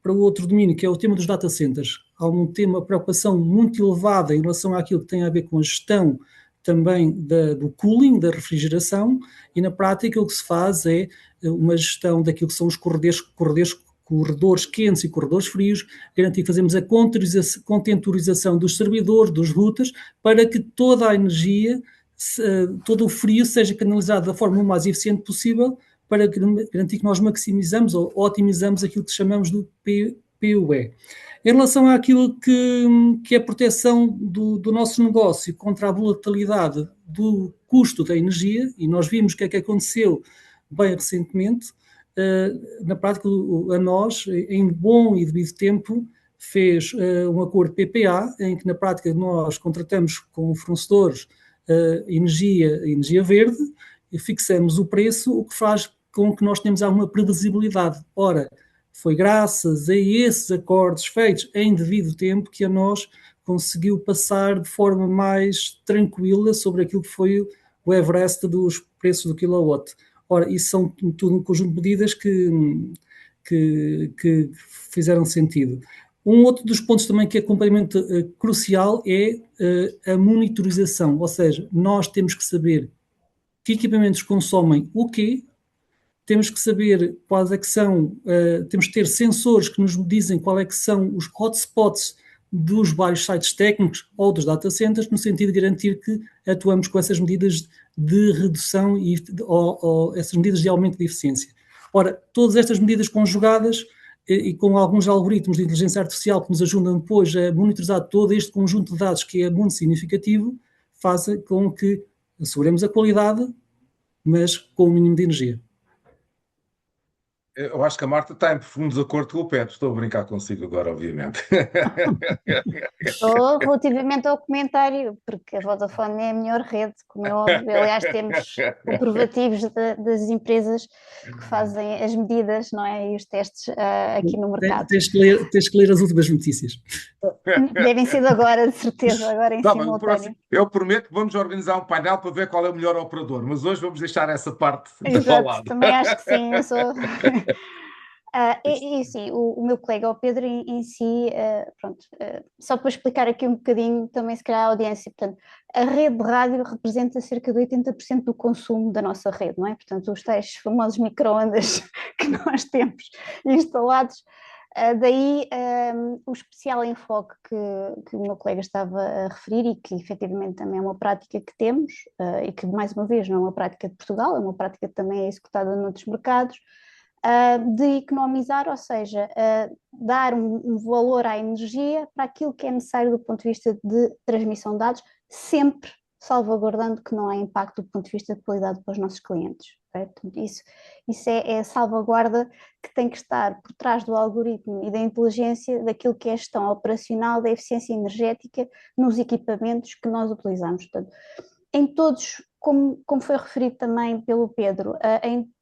para o outro domínio, que é o tema dos data centers, há uma preocupação muito elevada em relação àquilo que tem a ver com a gestão também do cooling, da refrigeração, e na prática o que se faz é uma gestão daquilo que são os corredores quentes e corredores frios, garantir que fazemos a contemporização dos servidores, dos routers, para que toda a energia, todo o frio seja canalizado da forma mais eficiente possível, para garantir que nós maximizamos ou otimizamos aquilo que chamamos de PUE. Em relação àquilo que é a proteção do nosso negócio contra a volatilidade do custo da energia, e nós vimos o que é que aconteceu bem recentemente, na prática a nós, em bom e devido tempo, fez um acordo PPA, em que na prática nós contratamos com fornecedores energia verde, e fixamos o preço, o que faz com que nós tenhamos alguma previsibilidade. Ora, foi graças a esses acordos feitos em devido tempo que a nós conseguiu passar de forma mais tranquila sobre aquilo que foi o Everest dos preços do kilowatt. Ora, isso são tudo um conjunto de medidas que fizeram sentido. Um outro dos pontos também que é completamente crucial é a monitorização, ou seja, nós temos que saber que equipamentos consomem o quê, temos que saber quais é que são, temos que ter sensores que nos dizem qual é que são os hotspots dos vários sites técnicos ou dos data centers, no sentido de garantir que atuamos com essas medidas de redução ou essas medidas de aumento de eficiência. Ora, todas estas medidas conjugadas e com alguns algoritmos de inteligência artificial que nos ajudam depois a monitorizar todo este conjunto de dados que é muito significativo, fazem com que asseguremos a qualidade, mas com o mínimo de energia. Eu acho que a Marta está em profundo desacordo com o Pedro. Estou a brincar consigo agora, obviamente. Estou relativamente ao comentário, porque a Vodafone é a melhor rede, como é óbvio. Aliás, temos comprovativos das empresas que fazem as medidas, não é? E os testes aqui no mercado. Tens que ler as últimas notícias. Devem ser agora, de certeza, agora em simultâneo. Eu prometo que vamos organizar um painel para ver qual é o melhor operador, mas hoje vamos deixar essa parte Exato, lado. também acho que sim, eu sou... e sim, o meu colega, o Pedro, em si, pronto, só para explicar aqui um bocadinho também, se calhar, a audiência, portanto, a rede de rádio representa cerca de 80% do consumo da nossa rede, não é? Portanto, os tais famosos micro-ondas que nós temos instalados, daí o especial enfoque que o meu colega estava a referir e que efetivamente também é uma prática que temos e que, mais uma vez, não é uma prática de Portugal, é uma prática que também é executada noutros mercados, de economizar, ou seja, dar um valor à energia para aquilo que é necessário do ponto de vista de transmissão de dados, sempre salvaguardando que não há impacto do ponto de vista de qualidade para os nossos clientes. Okay? Isso é a salvaguarda que tem que estar por trás do algoritmo e da inteligência daquilo que é a gestão operacional da eficiência energética nos equipamentos que nós utilizamos. Portanto, em todos, como foi referido também pelo Pedro,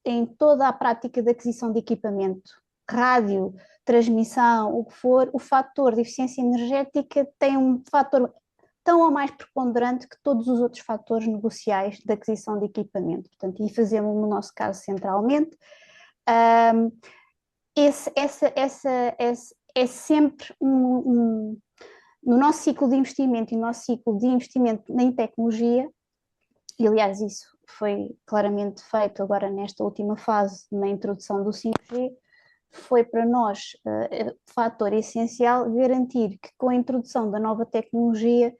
em toda a prática de aquisição de equipamento, rádio, transmissão, o que for, o fator de eficiência energética tem um fator tão ou mais preponderante que todos os outros fatores negociais de aquisição de equipamento. Portanto, e fazemos no nosso caso centralmente. É sempre no nosso ciclo de investimento e no nosso ciclo de investimento em tecnologia, e aliás isso foi claramente feito agora nesta última fase, na introdução do 5G, foi para nós fator essencial garantir que com a introdução da nova tecnologia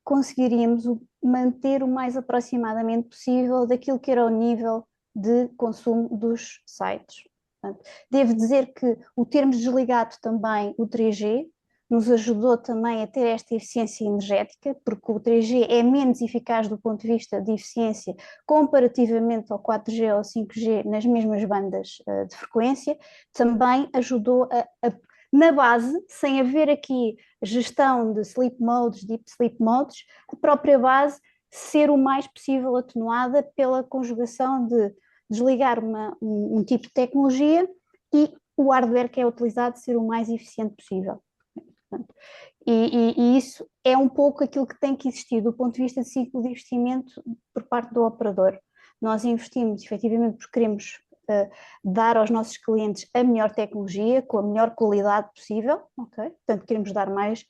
conseguiríamos manter o mais aproximadamente possível daquilo que era o nível de consumo dos sites. Portanto, devo dizer que o termos desligado também o 3G nos ajudou também a ter esta eficiência energética, porque o 3G é menos eficaz do ponto de vista de eficiência comparativamente ao 4G ou 5G nas mesmas bandas de frequência, também ajudou na base, sem haver aqui gestão de sleep modes, deep sleep modes, a própria base ser o mais possível atenuada pela conjugação de desligar um tipo de tecnologia e o hardware que é utilizado ser o mais eficiente possível. E isso é um pouco aquilo que tem que existir do ponto de vista de ciclo de investimento por parte do operador. Nós investimos efetivamente porque queremos dar aos nossos clientes a melhor tecnologia, com a melhor qualidade possível, ok? Portanto, queremos dar mais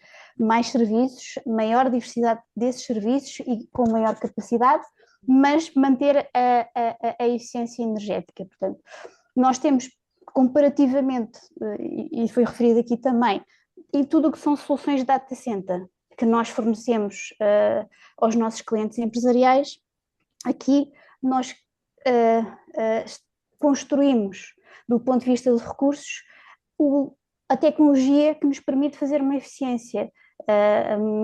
serviços, maior diversidade desses serviços e com maior capacidade, mas manter a eficiência energética. Portanto, nós temos comparativamente, e foi referido aqui também, em tudo o que são soluções de data center que nós fornecemos aos nossos clientes empresariais, aqui nós construímos, do ponto de vista de recursos, a tecnologia que nos permite fazer uma eficiência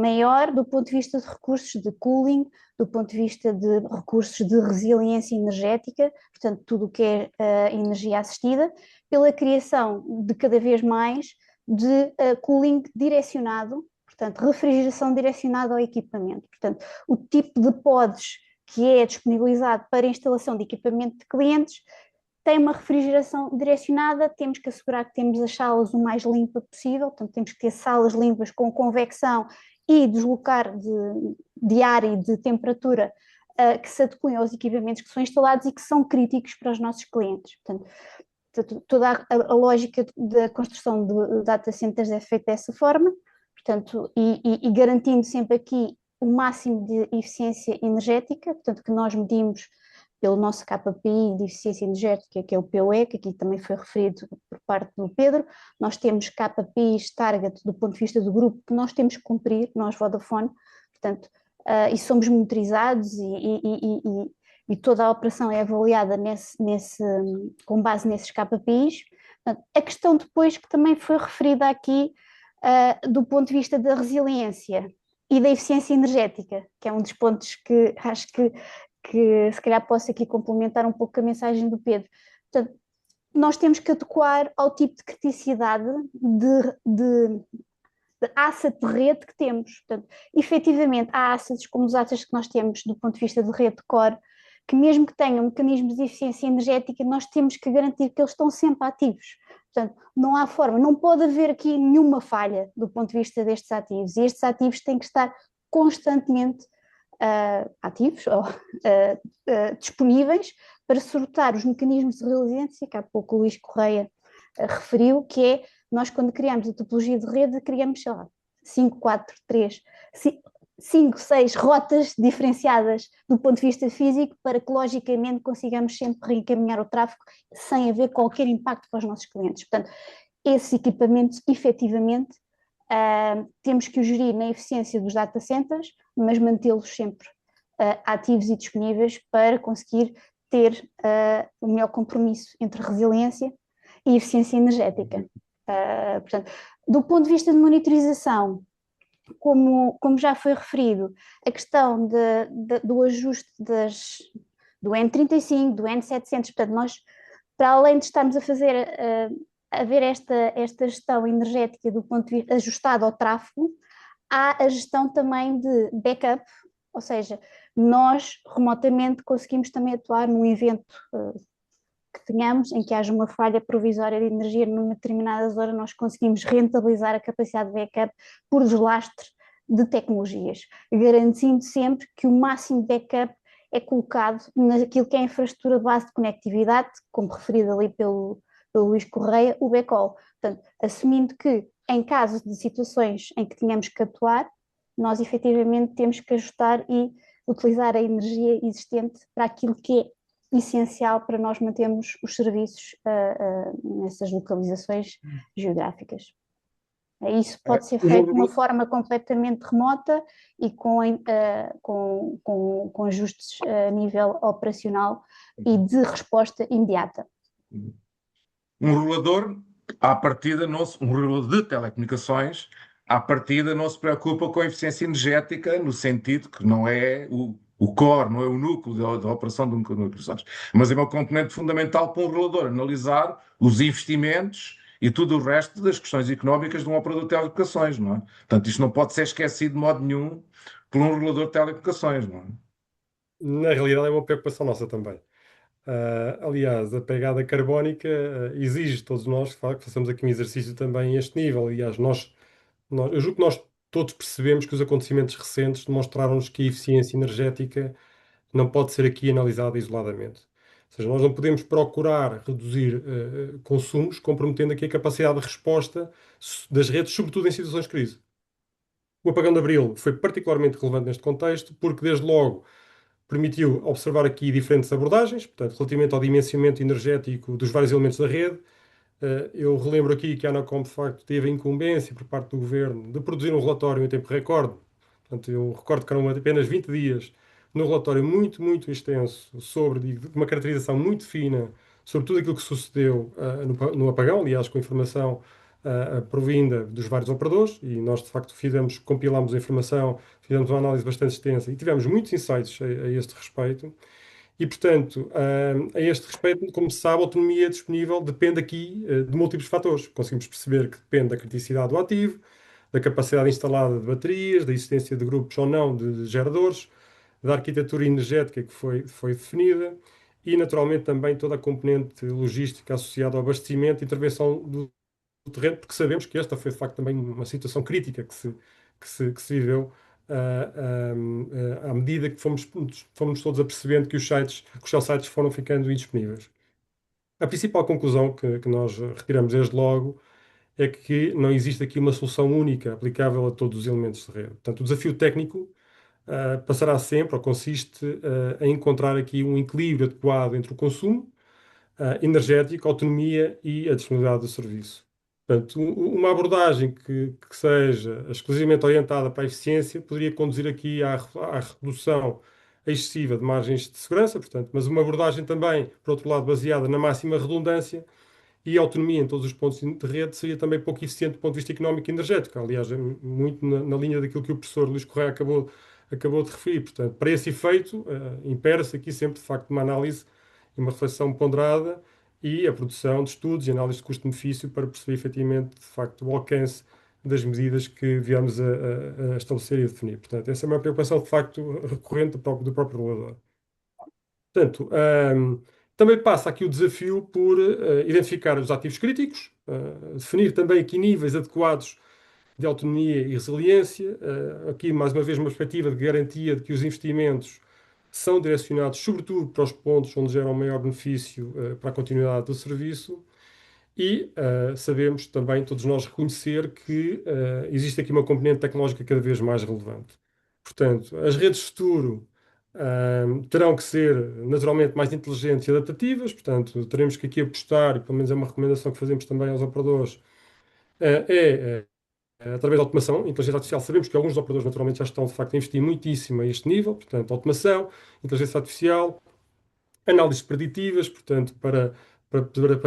maior do ponto de vista de recursos de cooling, do ponto de vista de recursos de resiliência energética, portanto tudo o que é energia assistida, pela criação de cada vez mais de cooling direcionado, portanto refrigeração direcionada ao equipamento. Portanto, o tipo de pods que é disponibilizado para a instalação de equipamento de clientes tem uma refrigeração direcionada, temos que assegurar que temos as salas o mais limpa possível, portanto temos que ter salas limpas com convecção e deslocar de ar e de temperatura que se adequem aos equipamentos que são instalados e que são críticos para os nossos clientes. Portanto, toda a lógica da construção de data centers é feita dessa forma, portanto, e garantindo sempre aqui o máximo de eficiência energética, portanto, que nós medimos pelo nosso KPI de eficiência energética, que é o POE, que aqui também foi referido por parte do Pedro. Nós temos KPIs target do ponto de vista do grupo que nós temos que cumprir, nós Vodafone, portanto, e somos monitorizados e toda a operação é avaliada com base nesses KPIs. Portanto, a questão depois que também foi referida aqui do ponto de vista da resiliência e da eficiência energética, que é um dos pontos que acho que se calhar posso aqui complementar um pouco a mensagem do Pedro. Portanto, nós temos que adequar ao tipo de criticidade de asset de rede que temos. Portanto, efetivamente, há assets como os assets que nós temos do ponto de vista de rede core, que mesmo que tenham mecanismos de eficiência energética, nós temos que garantir que eles estão sempre ativos. Portanto, não há forma, não pode haver aqui nenhuma falha do ponto de vista destes ativos, e estes ativos têm que estar constantemente ativos ou disponíveis para sortar os mecanismos de resiliência que há pouco o Luís Correia referiu, que é, nós quando criamos a topologia de rede, criamos, sei lá, 5, 4, 3, 5, 6 rotas diferenciadas do ponto de vista físico para que logicamente consigamos sempre reencaminhar o tráfego sem haver qualquer impacto para os nossos clientes. Portanto, esses equipamentos efetivamente temos que o gerir na eficiência dos data centers, mas mantê-los sempre ativos e disponíveis para conseguir ter o melhor compromisso entre resiliência e eficiência energética. Portanto, do ponto de vista de monitorização, como já foi referido, a questão do ajuste do N35, do N700, portanto, nós, para além de estarmos a ver esta gestão energética do ponto de vista ajustado ao tráfego, há a gestão também de backup, ou seja, nós remotamente conseguimos também atuar num evento que tenhamos, em que haja uma falha provisória de energia numa determinada zona, nós conseguimos rentabilizar a capacidade de backup por deslastre de tecnologias, garantindo sempre que o máximo de backup é colocado naquilo que é a infraestrutura base de conectividade, como referido ali pelo Luís Correia, o backhaul. Portanto, assumindo que em caso de situações em que tenhamos que atuar, nós efetivamente temos que ajustar e utilizar a energia existente para aquilo que é essencial para nós mantermos os serviços nessas localizações geográficas. Isso pode ser feito de uma forma completamente remota e com ajustes a nível operacional e de resposta imediata. Um regulador, à partida, um regulador de telecomunicações, à partida não se preocupa com a eficiência energética, no sentido que não é o core, não é o núcleo da operação de um regulador, mas é uma componente fundamental para um regulador analisar os investimentos e tudo o resto das questões económicas de um operador de telecomunicações, não é? Portanto, isto não pode ser esquecido de modo nenhum por um regulador de telecomunicações, não é? Na realidade é uma preocupação nossa também. Aliás, a pegada carbónica exige todos nós que façamos aqui um exercício também a este nível. Aliás, eu julgo que nós todos percebemos que os acontecimentos recentes demonstraram-nos que a eficiência energética não pode ser aqui analisada isoladamente. Ou seja, nós não podemos procurar reduzir consumos, comprometendo aqui a capacidade de resposta das redes, sobretudo em situações de crise. O apagão de Abril foi particularmente relevante neste contexto, porque desde logo permitiu observar aqui diferentes abordagens, portanto, relativamente ao dimensionamento energético dos vários elementos da rede. Eu relembro aqui que a Anacom, de facto, teve a incumbência por parte do Governo de produzir um relatório em tempo recorde. Portanto, eu recordo que eram apenas 20 dias, num relatório muito, muito extenso, de uma caracterização muito fina sobre tudo aquilo que sucedeu no apagão, aliás, com informação provinda dos vários operadores, e nós, de facto, compilámos a informação, fizemos uma análise bastante extensa e tivemos muitos insights a este respeito. E, portanto, a este respeito, como se sabe, a autonomia disponível depende aqui de múltiplos fatores. Conseguimos perceber que depende da criticidade do ativo, da capacidade instalada de baterias, da existência de grupos ou não de geradores, da arquitetura energética que foi definida e, naturalmente, também toda a componente logística associada ao abastecimento e intervenção do terreno, porque sabemos que esta foi, de facto, também uma situação crítica que se viveu à medida que fomos todos apercebendo que os shell sites foram ficando indisponíveis. A principal conclusão que nós retiramos desde logo é que não existe aqui uma solução única aplicável a todos os elementos de rede. Portanto, o desafio técnico passará sempre, ou consiste em encontrar aqui um equilíbrio adequado entre o consumo energético, a autonomia e a disponibilidade do serviço. Portanto, uma abordagem que seja exclusivamente orientada para a eficiência poderia conduzir aqui à redução excessiva de margens de segurança, portanto, mas uma abordagem também, por outro lado, baseada na máxima redundância e autonomia em todos os pontos de rede seria também pouco eficiente do ponto de vista económico e energético. Aliás, é muito na linha daquilo que o professor Luís Correia acabou de referir. Portanto, para esse efeito, impera-se aqui sempre, de facto, uma análise e uma reflexão ponderada e a produção de estudos e análise de custo-benefício para perceber efetivamente, de facto, o alcance das medidas que viemos a estabelecer e a definir. Portanto, essa é uma preocupação, de facto, recorrente do próprio regulador. Portanto, também passa aqui o desafio por identificar os ativos críticos, definir também aqui níveis adequados de autonomia e resiliência. Aqui, mais uma vez, uma perspectiva de garantia de que os investimentos são direcionados, sobretudo, para os pontos onde geram maior benefício para a continuidade do serviço. E sabemos também, todos nós, reconhecer que existe aqui uma componente tecnológica cada vez mais relevante. Portanto, as redes de futuro terão que ser naturalmente mais inteligentes e adaptativas, portanto, teremos que aqui apostar, e pelo menos é uma recomendação que fazemos também aos operadores, através da automação, inteligência artificial. Sabemos que alguns operadores naturalmente já estão de facto a investir muitíssimo a este nível, portanto, automação, inteligência artificial, análises preditivas, portanto, para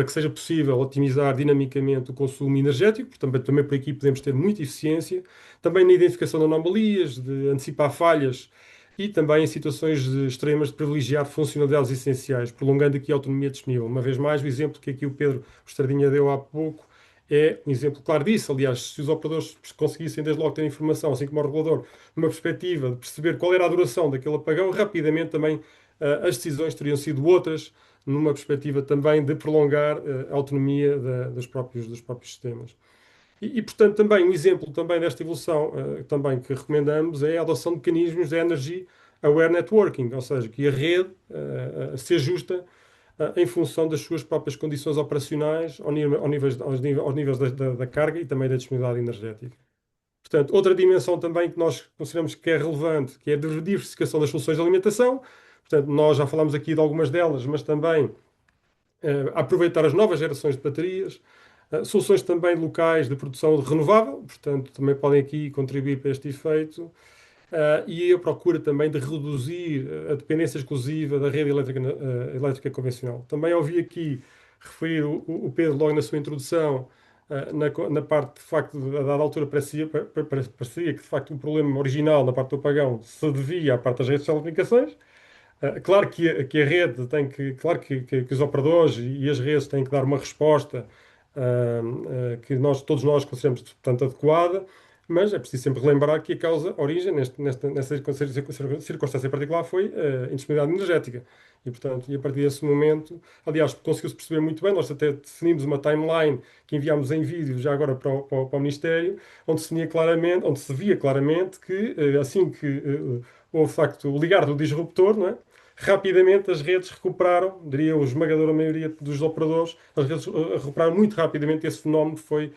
que seja possível otimizar dinamicamente o consumo energético, também por aqui podemos ter muita eficiência, também na identificação de anomalias, de antecipar falhas e também em situações extremas de privilegiar funcionalidades essenciais, prolongando aqui a autonomia disponível. Uma vez mais, o exemplo que aqui o Pedro Estradinha deu há pouco é um exemplo claro disso. Aliás, se os operadores conseguissem desde logo ter informação, assim como o regulador, numa perspectiva de perceber qual era a duração daquele apagão, rapidamente também as decisões teriam sido outras, numa perspectiva também de prolongar a autonomia dos próprios sistemas. Portanto, também um exemplo também desta evolução também que recomendamos é a adoção de mecanismos de Energy Aware Networking, ou seja, que a rede se ajusta em função das suas próprias condições operacionais aos níveis da carga e também da disponibilidade energética. Portanto, outra dimensão também que nós consideramos que é relevante, que é a diversificação das soluções de alimentação. Portanto, nós já falámos aqui de algumas delas, mas também aproveitar as novas gerações de baterias, soluções também locais de produção renovável, portanto, também podem aqui contribuir para este efeito. E a procura também de reduzir a dependência exclusiva da rede elétrica convencional. Também ouvi aqui referir o Pedro logo na sua introdução, na parte, de facto, a dada altura parecia que, de facto, o problema original na parte do apagão se devia à parte das redes de telecomunicações. Claro que a rede tem que, claro que os operadores e as redes têm que dar uma resposta que todos nós consideramos, portanto, adequada, mas é preciso sempre relembrar que a causa, a origem, nessa circunstância particular, foi a indisponibilidade energética. E, portanto, a partir desse momento, aliás, conseguiu-se perceber muito bem, nós até definimos uma timeline que enviámos em vídeo já agora para o Ministério, onde se via claramente que, assim que houve, de facto, o ligar do disruptor, não é? Rapidamente as redes recuperaram, diria a esmagadora maioria dos operadores, as redes recuperaram muito rapidamente. Esse fenómeno foi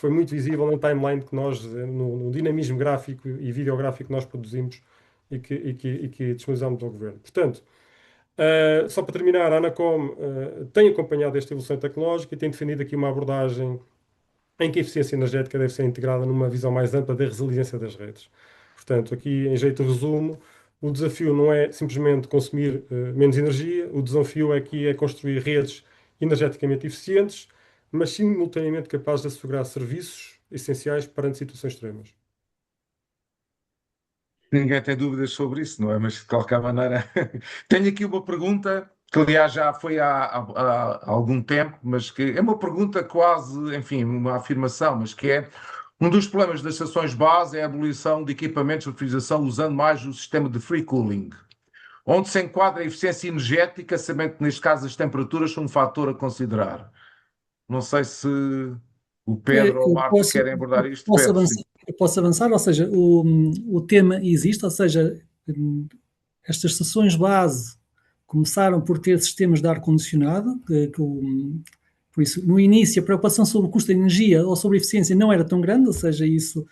muito visível na timeline que nós, no dinamismo gráfico e videográfico que nós produzimos e que disponibilizamos ao Governo. Portanto, só para terminar, a Anacom tem acompanhado esta evolução tecnológica e tem definido aqui uma abordagem em que a eficiência energética deve ser integrada numa visão mais ampla da resiliência das redes. Portanto, aqui, em jeito de resumo, o desafio não é simplesmente consumir menos energia, o desafio aqui é construir redes energeticamente eficientes, mas simultaneamente capazes de assegurar serviços essenciais perante situações extremas. Ninguém tem dúvidas sobre isso, não é? Mas, de qualquer maneira, tenho aqui uma pergunta que, aliás, já foi há algum tempo, mas que é uma pergunta quase, enfim, uma afirmação, mas que é: um dos problemas das estações base é a abolição de equipamentos de refrigeração usando mais o sistema de free cooling. onde se enquadra a eficiência energética, sabendo que neste caso as temperaturas são um fator a considerar. Não sei se o Pedro ou o Marta querem abordar isto. Pedro, sim. Eu posso avançar, ou seja, o tema existe, ou seja, estas sessões base começaram por ter sistemas de ar-condicionado, por isso, no início, a preocupação sobre o custo de energia ou sobre a eficiência não era tão grande, ou seja, isso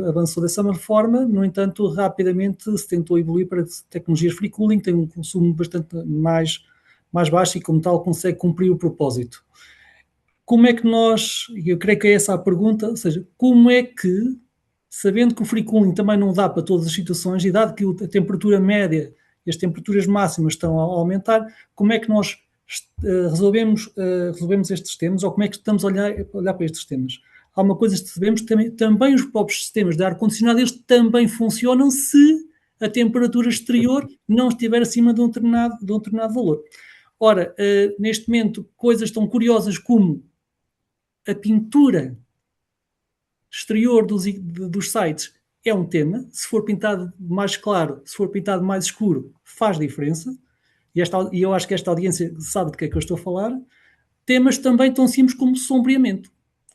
avançou dessa forma. No entanto, rapidamente se tentou evoluir para tecnologias free cooling, tem um consumo bastante mais baixo e, como tal, consegue cumprir o propósito. Como é que nós, eu creio que é essa a pergunta, ou seja, como é que, sabendo que o free cooling também não dá para todas as situações e dado que a temperatura média e as temperaturas máximas estão a aumentar, como é que nós resolvemos estes temas, ou como é que estamos a olhar para estes temas? Há uma coisa que sabemos, também os próprios sistemas de ar-condicionado, eles também funcionam se a temperatura exterior não estiver acima de um determinado valor. Ora, neste momento, coisas tão curiosas como a pintura exterior dos sites é um tema. Se for pintado mais claro, se for pintado mais escuro, faz diferença. E eu acho que esta audiência sabe de que é que eu estou a falar. Temas também tão simples como sombreamento.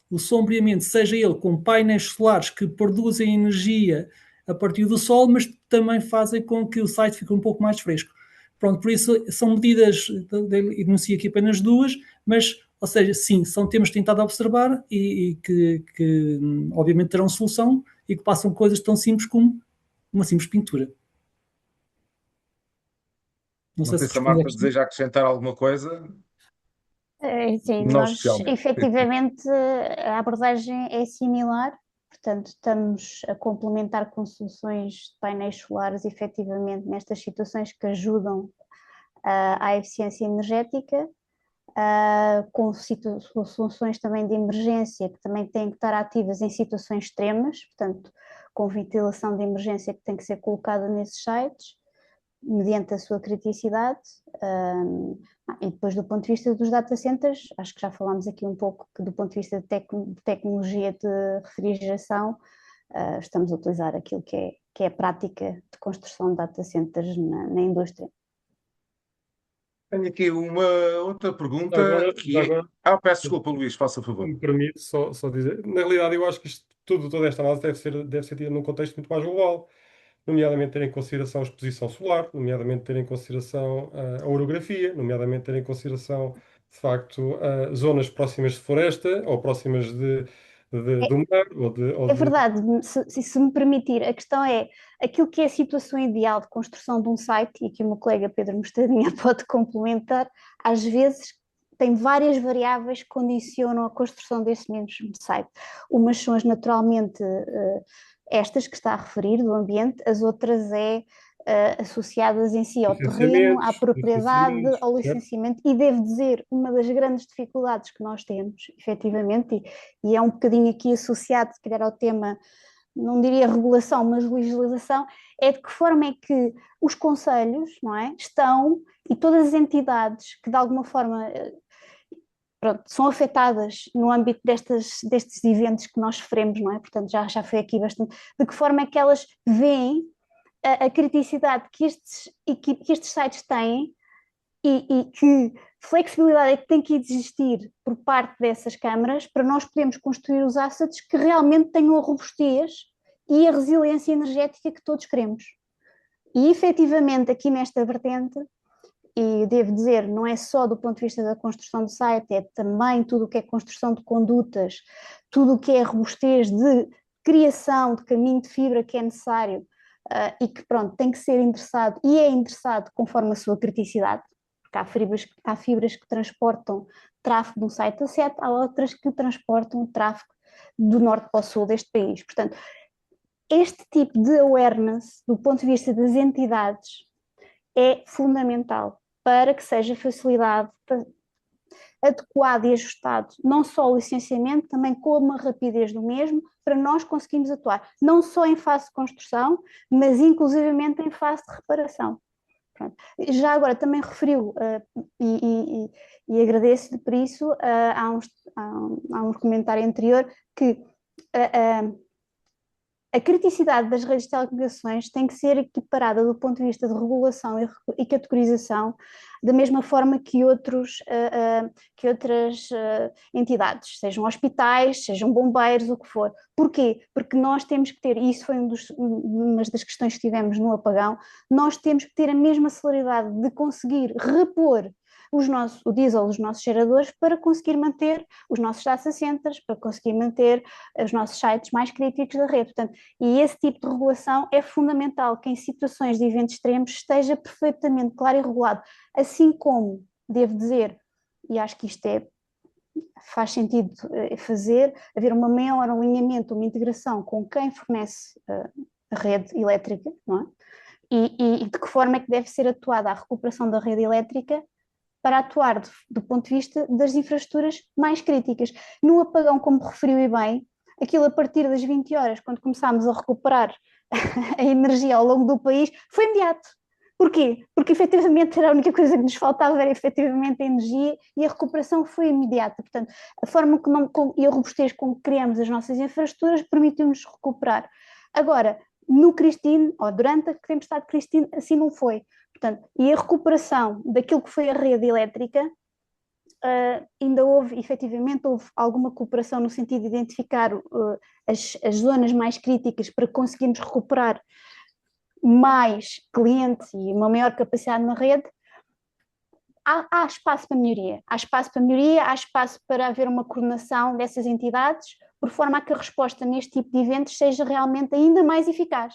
O sombreamento, seja ele com painéis solares que produzem energia a partir do sol, mas também fazem com que o site fique um pouco mais fresco. Pronto, por isso são medidas, enuncio aqui apenas duas, mas, ou seja, sim, são temas que têm estado a observar e que obviamente terão solução e que passam coisas tão simples como uma simples pintura. Não sei se a Marta deseja acrescentar alguma coisa. Sim, Não nós especialmente. efetivamente a abordagem é similar, portanto estamos a complementar com soluções de painéis solares efetivamente nestas situações que ajudam à eficiência energética, com soluções também de emergência que também têm que estar ativas em situações extremas, portanto com ventilação de emergência que tem que ser colocada nesses sites, mediante a sua criticidade. E depois do ponto de vista dos data centers, acho que já falámos aqui um pouco que do ponto de vista de tecnologia de refrigeração, estamos a utilizar aquilo que é a prática de construção de data centers na indústria. Tenho aqui uma outra pergunta. Agora, peço desculpa, Luís, faça favor. Me permite só dizer, na realidade eu acho que toda esta análise deve ser tida num contexto muito mais global, nomeadamente ter em consideração a exposição solar, nomeadamente ter em consideração a orografia, nomeadamente ter em consideração, de facto, zonas próximas de floresta ou próximas do mar. É verdade, se me permitir, a questão é aquilo que é a situação ideal de construção de um site, e que o meu colega Pedro Mostradinha pode complementar, às vezes tem várias variáveis que condicionam a construção desse mesmo site. Umas são naturalmente estas que está a referir, do ambiente, as outras associadas em si ao terreno, à propriedade, ao licenciamento, e devo dizer, uma das grandes dificuldades que nós temos, efetivamente, e é um bocadinho aqui associado, se calhar, ao tema, não diria regulação, mas legislação, é de que forma é que os conselhos, não é, estão, e todas as entidades que de alguma forma são afetadas no âmbito destes eventos que nós sofremos, não é? Portanto, já foi aqui bastante, de que forma é que elas veem a criticidade que estes sites têm e que flexibilidade é que tem que existir por parte dessas câmaras para nós podermos construir os assets que realmente tenham a robustez e a resiliência energética que todos queremos. E efetivamente aqui nesta vertente, e devo dizer, não é só do ponto de vista da construção do site, é também tudo o que é construção de condutas, tudo o que é robustez de criação de caminho de fibra que é necessário, e que pronto, tem que ser endereçado e é endereçado conforme a sua criticidade, porque há fibras que transportam tráfego de um site a site, há outras que transportam tráfego do norte para o sul deste país. Portanto, este tipo de awareness do ponto de vista das entidades é fundamental para que seja facilidade adequado e ajustado, não só o licenciamento, também como a rapidez do mesmo, para nós conseguirmos atuar, não só em fase de construção, mas inclusivamente em fase de reparação. Pronto. Já agora também referiu, e agradeço-lhe por isso, há um comentário anterior, que a criticidade das redes de telecomunicações tem que ser equiparada do ponto de vista de regulação e categorização da mesma forma que outras entidades, sejam hospitais, sejam bombeiros, o que for. Porquê? Porque nós temos que ter, e isso foi uma das questões que tivemos no apagão, nós temos que ter a mesma celeridade de conseguir repor o diesel dos nossos geradores para conseguir manter os nossos data centers, para conseguir manter os nossos sites mais críticos da rede. Portanto, e esse tipo de regulação é fundamental, que em situações de eventos extremos esteja perfeitamente claro e regulado, assim como, devo dizer, e acho que isto faz sentido haver um maior alinhamento, uma integração com quem fornece a rede elétrica, não é? E de que forma é que deve ser atuada a recuperação da rede elétrica para atuar do ponto de vista das infraestruturas mais críticas. No apagão, como referiu e bem, aquilo a partir das 20 horas, quando começámos a recuperar a energia ao longo do país, foi imediato. Porquê? Porque efetivamente era a única coisa que nos faltava, era efetivamente a energia, e a recuperação foi imediata. Portanto, a forma e a robustez com que criamos as nossas infraestruturas permitiu-nos recuperar. Agora, no Cristine, ou durante a tempestade de Cristine, assim não foi. Portanto, e a recuperação daquilo que foi a rede elétrica, ainda efetivamente houve alguma cooperação no sentido de identificar as zonas mais críticas para conseguirmos recuperar mais clientes e uma maior capacidade na rede. Há espaço para melhoria, há espaço para haver uma coordenação dessas entidades, por forma a que a resposta neste tipo de eventos seja realmente ainda mais eficaz.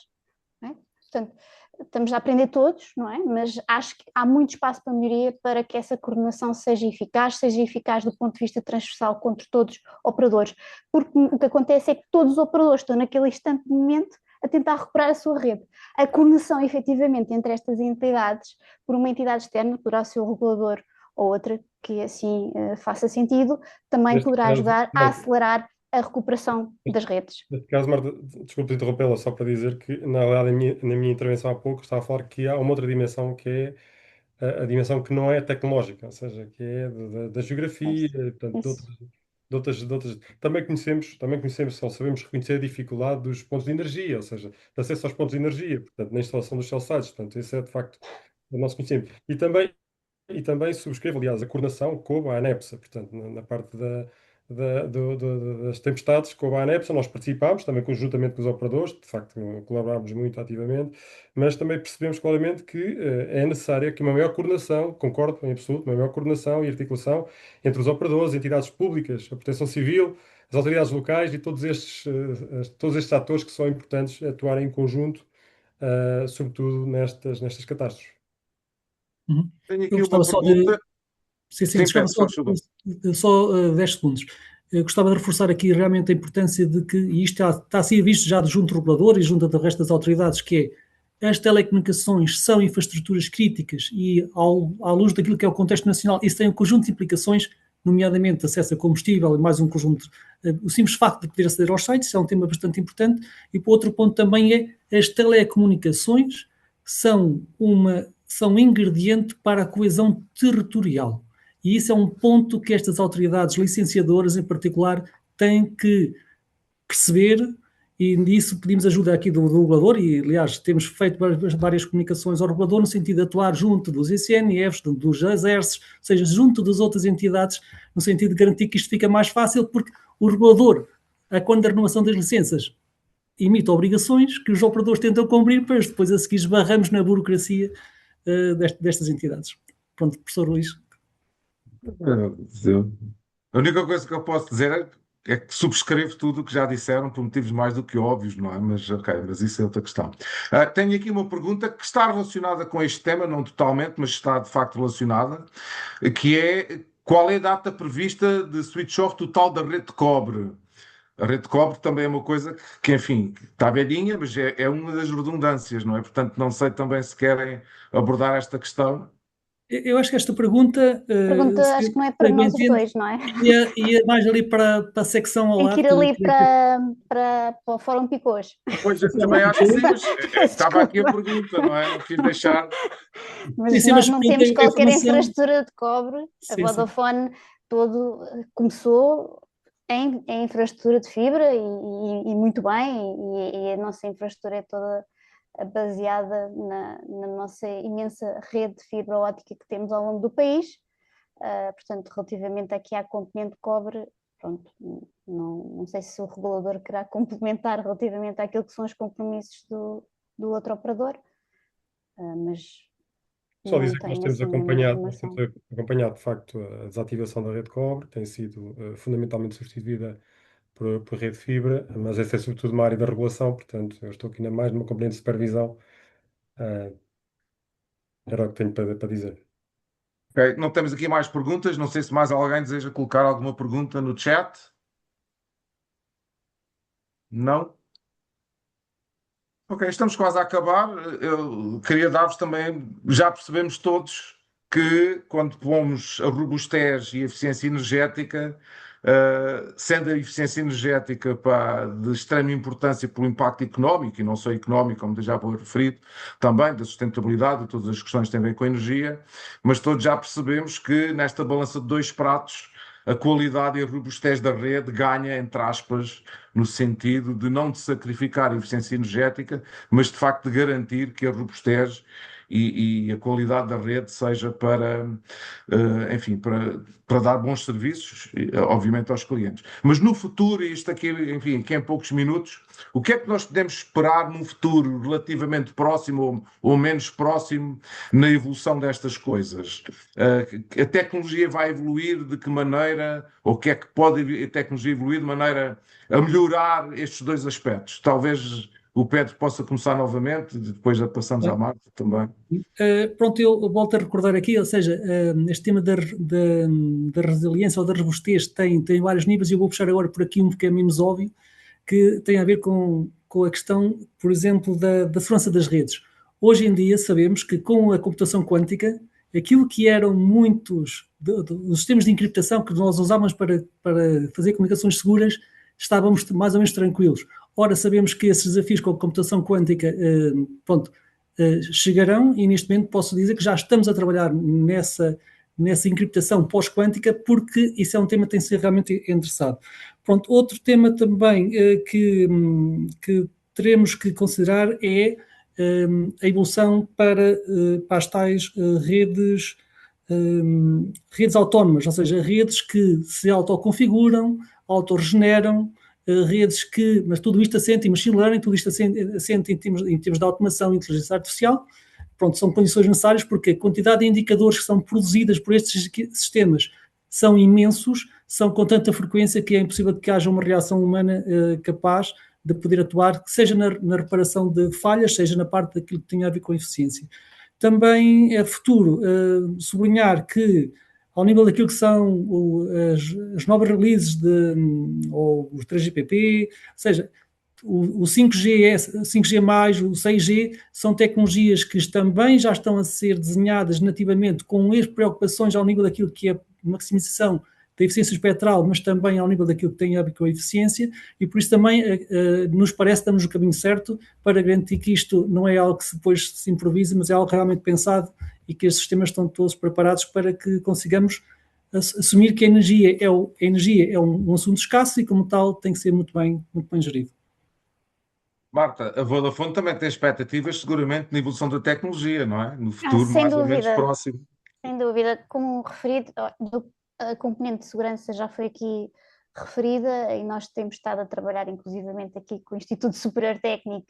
Não é? Portanto, estamos a aprender todos, não é? Mas acho que há muito espaço para melhoria para que essa coordenação seja eficaz do ponto de vista transversal contra todos os operadores, porque o que acontece é que todos os operadores estão naquele instante de momento a tentar recuperar a sua rede. A coordenação, efetivamente, entre estas entidades, por uma entidade externa, poderá ser o regulador ou outra que assim faça sentido, também poderá ajudar a acelerar a recuperação das redes. Neste caso, Marta, desculpe interrompê-la, só para dizer que, na realidade, na minha intervenção há pouco, estava a falar que há uma outra dimensão que é a dimensão que não é tecnológica, ou seja, que é da geografia, portanto, de outras. Também conhecemos, só sabemos reconhecer a dificuldade dos pontos de energia, ou seja, de acesso aos pontos de energia, portanto, na instalação dos cell sites, portanto, esse é de facto o nosso conhecimento. E também subscrevo, aliás, a coordenação coube à ANEPSA, portanto, na parte das tempestades, coube à ANEPSA, nós participámos também conjuntamente com os operadores, de facto colaborámos muito ativamente, mas também percebemos claramente que é necessária que uma maior coordenação, concordo em absoluto, uma maior coordenação e articulação entre os operadores, entidades públicas, a Proteção Civil, as autoridades locais e todos estes atores que são importantes atuarem em conjunto, sobretudo nestas catástrofes. Tenho Eu aqui uma gostava só pergunta. Sim, Sim, gostava Pedro, faz favor. só 10 segundos. Eu gostava de reforçar aqui realmente a importância de que, e isto está a ser visto já junto do regulador e junto do resto das autoridades, que é as telecomunicações são infraestruturas críticas e, à luz daquilo que é o contexto nacional, isso tem um conjunto de implicações, nomeadamente acesso a combustível e mais um conjunto. O simples facto de poder aceder aos sites é um tema bastante importante. E, por outro ponto, também as telecomunicações são ingrediente para a coesão territorial. E isso é um ponto que estas autoridades licenciadoras, em particular, têm que perceber, e nisso pedimos ajuda aqui do regulador, e aliás temos feito várias comunicações ao regulador no sentido de atuar junto dos ICNFs, dos exércitos, ou seja, junto das outras entidades, no sentido de garantir que isto fica mais fácil, porque o regulador, quando a renovação das licenças, emite obrigações que os operadores tentam cumprir, para depois a seguir esbarramos na burocracia destas entidades. Pronto, professor Luís. A única coisa que eu posso dizer é que subscrevo tudo o que já disseram por motivos mais do que óbvios, não é? Mas isso é outra questão. Tenho aqui uma pergunta que está relacionada com este tema, não totalmente, mas está de facto relacionada, que é: qual é a data prevista de switch-off total da rede de cobre? A rede de cobre também é uma coisa que, enfim, está velhinha, mas é uma das redundâncias, não é? Portanto, não sei também se querem abordar esta questão. Eu acho que esta pergunta, Acho que não é para nós os dois, não é? ia mais ali para a secção ao lado. Tem que ir ali para o Fórum Picôs. Pois, eu também acho que sim, mas estava aqui a pergunta, não é? Não quis deixar. Mas nós não temos qualquer infraestrutura de cobre. A Vodafone começou em infraestrutura de fibra e muito bem, e a nossa infraestrutura é toda baseada na nossa imensa rede de fibra óptica que temos ao longo do país. Portanto, relativamente aqui à componente de cobre, pronto, não sei se o regulador querá complementar relativamente àquilo que são os compromissos do outro operador, mas Só não dizer que nós tenho temos assim nenhuma informação. acompanhado, de facto, a desativação da rede cobre, tem sido fundamentalmente substituída por rede fibra, mas essa é sobretudo uma área da regulação, portanto, eu estou aqui mais numa componente de supervisão, era o que tenho para dizer. Ok, não temos aqui mais perguntas. Não sei se mais alguém deseja colocar alguma pergunta no chat. Não? Ok, estamos quase a acabar. Eu queria dar-vos também, já percebemos todos que quando pomos a robustez e a eficiência energética, sendo a eficiência energética de extrema importância pelo impacto económico, e não só económico, como já foi referido, também da sustentabilidade e todas as questões que têm a ver com a energia, mas todos já percebemos que nesta balança de dois pratos, a qualidade e a robustez da rede ganha, entre aspas, no sentido de não de sacrificar a eficiência energética, mas de facto de garantir que a robustez e a qualidade da rede seja enfim, para dar bons serviços, obviamente, aos clientes. Mas no futuro, e isto aqui, enfim, aqui em poucos minutos, o que é que nós podemos esperar num futuro relativamente próximo ou menos próximo na evolução destas coisas? A tecnologia vai evoluir de que maneira, ou o que é que pode a tecnologia evoluir de maneira a melhorar estes dois aspectos? Talvez o Pedro possa começar novamente, depois já passamos à Marta também. Pronto, eu volto a recordar aqui, ou seja, este tema da resiliência ou da robustez tem vários níveis e eu vou puxar agora por aqui um que é menos óbvio, que tem a ver com a questão, por exemplo, da segurança das redes. Hoje em dia sabemos que com a computação quântica, aquilo que eram muitos dos sistemas de encriptação que nós usávamos para fazer comunicações seguras, estávamos mais ou menos tranquilos. Ora, sabemos que esses desafios com a computação quântica, chegarão e neste momento posso dizer que já estamos a trabalhar nessa encriptação pós-quântica porque isso é um tema que tem de ser realmente endereçado. Pronto, outro tema também que teremos que considerar é a evolução para as tais redes autónomas, ou seja, redes que se autoconfiguram, autorregeneram, redes que, mas tudo isto assente em machine learning, tudo isto assente em termos de automação e inteligência artificial. Pronto, são condições necessárias porque a quantidade de indicadores que são produzidas por estes sistemas são imensos, são com tanta frequência que é impossível que haja uma reação humana capaz de poder atuar, seja na reparação de falhas, seja na parte daquilo que tem a ver com a eficiência. Também é futuro sublinhar que ao nível daquilo que são as novas releases ou os 3GPP, ou seja, o 5G, o 5G+, o 6G, são tecnologias que também já estão a ser desenhadas nativamente com as preocupações ao nível daquilo que é maximização da eficiência espectral, mas também ao nível daquilo que tem a ver com a eficiência, e por isso também nos parece que estamos no caminho certo para garantir que isto não é algo que depois se improvisa, mas é algo realmente pensado e que estes sistemas estão todos preparados para que consigamos assumir que a energia é um assunto escasso e, como tal, tem que ser muito bem gerido. Marta, a Vodafone também tem expectativas, seguramente, na evolução da tecnologia, não é? No futuro mais ou menos próximo. Sem dúvida. Como referido, a componente de segurança já foi aqui referida e nós temos estado a trabalhar inclusivamente aqui com o Instituto Superior Técnico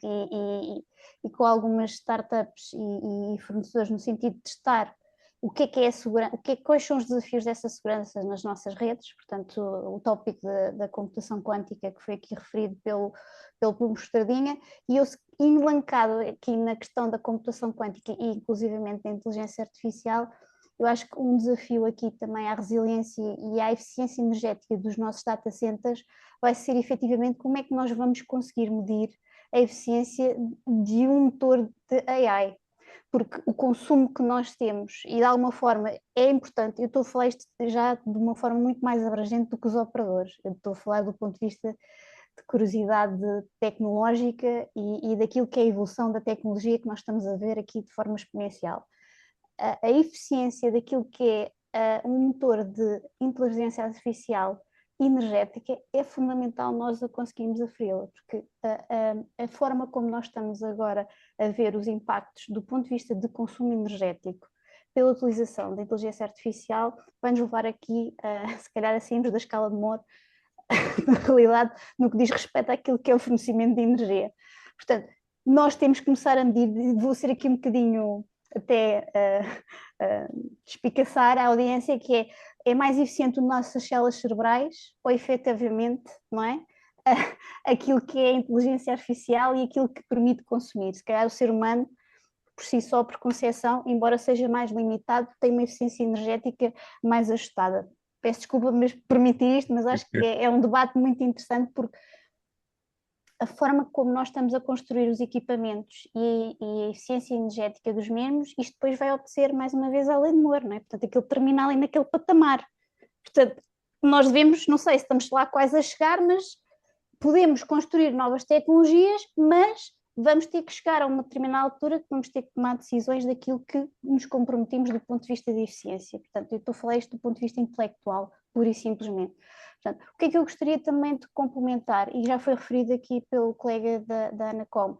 e com algumas startups e fornecedores no sentido de testar o que é a segurança, quais são os desafios dessa segurança nas nossas redes. Portanto, o tópico da computação quântica que foi aqui referido pelo Mostardinha, e eu enlancado aqui na questão da computação quântica e inclusivamente da inteligência artificial, eu acho que um desafio aqui também à resiliência e à eficiência energética dos nossos data centers vai ser efetivamente como é que nós vamos conseguir medir a eficiência de um motor de AI, porque o consumo que nós temos, e de alguma forma é importante, eu estou a falar isto já de uma forma muito mais abrangente do que os operadores, eu estou a falar do ponto de vista de curiosidade tecnológica e daquilo que é a evolução da tecnologia que nós estamos a ver aqui de forma exponencial. A eficiência daquilo que é um motor de inteligência artificial energética, é fundamental nós a conseguirmos aferi-la, porque a forma como nós estamos agora a ver os impactos do ponto de vista de consumo energético pela utilização da inteligência artificial vai-nos levar aqui, se calhar, a sairmos da escala de Moore, na realidade, no que diz respeito àquilo que é o fornecimento de energia. Portanto, nós temos que começar a medir, vou ser aqui um bocadinho até espicaçar a audiência, que é mais eficiente as nossas células cerebrais ou efetivamente, não é? Aquilo que é a inteligência artificial e aquilo que permite consumir. Se calhar o ser humano, por si só, por concepção, embora seja mais limitado, tem uma eficiência energética mais ajustada. Peço desculpa mas permitir isto, mas acho que é um debate muito interessante, porque a forma como nós estamos a construir os equipamentos e a eficiência energética dos mesmos, isto depois vai obedecer mais uma vez à lei de Moore, não é? Portanto, aquilo termina ali naquele patamar. Portanto, nós devemos, não sei se estamos lá quase a chegar, mas podemos construir novas tecnologias, mas vamos ter que chegar a uma determinada altura que vamos ter que tomar decisões daquilo que nos comprometemos do ponto de vista de eficiência. Portanto, eu estou a falar isto do ponto de vista intelectual, pura e simplesmente. Portanto, o que é que eu gostaria também de complementar, e já foi referido aqui pelo colega da Anacom,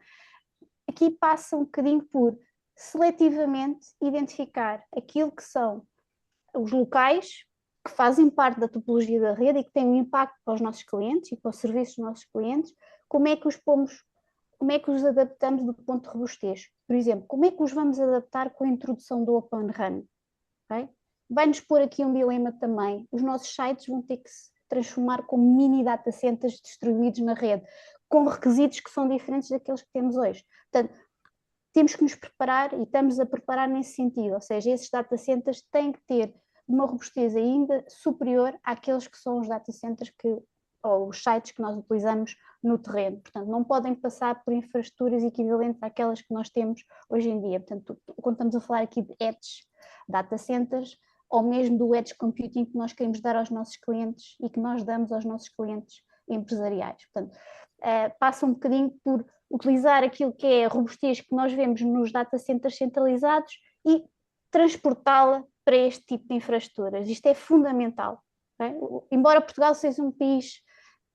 aqui passa um bocadinho por seletivamente identificar aquilo que são os locais que fazem parte da topologia da rede e que têm um impacto para os nossos clientes e para os serviços dos nossos clientes, como é que os pomos, como é que os adaptamos do ponto de robustez? Por exemplo, como é que os vamos adaptar com a introdução do Open RAN? Okay? Vai-nos pôr aqui um dilema também. Os nossos sites vão ter que se transformar como mini data centers distribuídos na rede, com requisitos que são diferentes daqueles que temos hoje. Portanto, temos que nos preparar e estamos a preparar nesse sentido, ou seja, esses data centers têm que ter uma robustez ainda superior àqueles que são os data centers ou os sites que nós utilizamos no terreno. Portanto, não podem passar por infraestruturas equivalentes àquelas que nós temos hoje em dia. Portanto, quando estamos a falar aqui de edge data centers, ou mesmo do edge computing que nós queremos dar aos nossos clientes e que nós damos aos nossos clientes empresariais. Portanto, passa um bocadinho por utilizar aquilo que é a robustez que nós vemos nos data centers centralizados e transportá-la para este tipo de infraestruturas. Isto é fundamental. Okay? Embora Portugal seja um país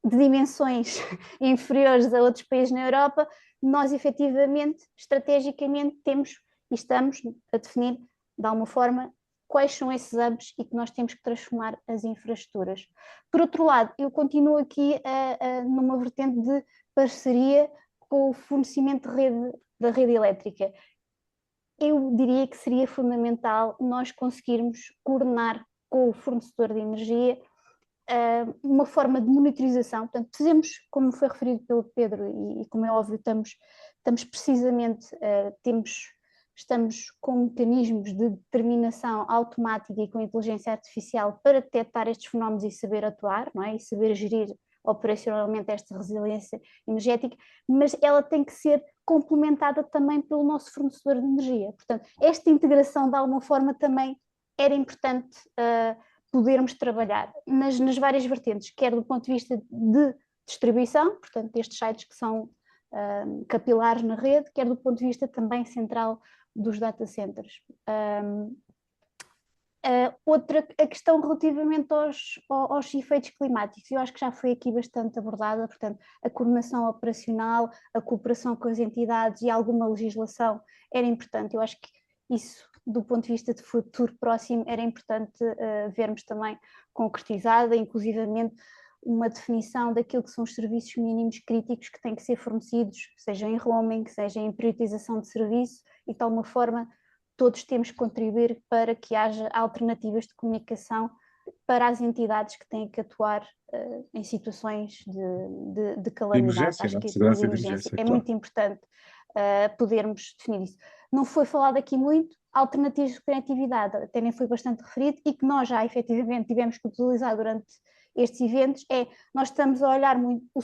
de dimensões inferiores a outros países na Europa, nós efetivamente, estrategicamente, temos e estamos a definir de alguma forma quais são esses hubs e que nós temos que transformar as infraestruturas. Por outro lado, eu continuo aqui numa vertente de parceria com o fornecimento da rede elétrica. Eu diria que seria fundamental nós conseguirmos coordenar com o fornecedor de energia uma forma de monitorização. Portanto, fazemos, como foi referido pelo Pedro, e como é óbvio, estamos precisamente, estamos com mecanismos de determinação automática e com inteligência artificial para detectar estes fenómenos e saber atuar, não é? E saber gerir operacionalmente esta resiliência energética, mas ela tem que ser complementada também pelo nosso fornecedor de energia. Portanto, esta integração de alguma forma também era importante podermos trabalhar nas várias vertentes, quer do ponto de vista de distribuição, portanto, estes sites que são capilares na rede, quer do ponto de vista também central dos data centers. A questão relativamente aos efeitos climáticos, eu acho que já foi aqui bastante abordada, portanto, a coordenação operacional, a cooperação com as entidades e alguma legislação era importante. Eu acho que isso, do ponto de vista de futuro próximo, era importante vermos também concretizada, inclusivamente uma definição daquilo que são os serviços mínimos críticos que têm que ser fornecidos, seja em roaming, seja em priorização de serviço, e de alguma forma todos temos que contribuir para que haja alternativas de comunicação para as entidades que têm que atuar em situações de calamidade. Acho que de emergência, é muito importante podermos definir isso. Não foi falado aqui muito, alternativas de conectividade, até nem foi bastante referido, e que nós já efetivamente tivemos que utilizar durante estes eventos, nós estamos a olhar muito o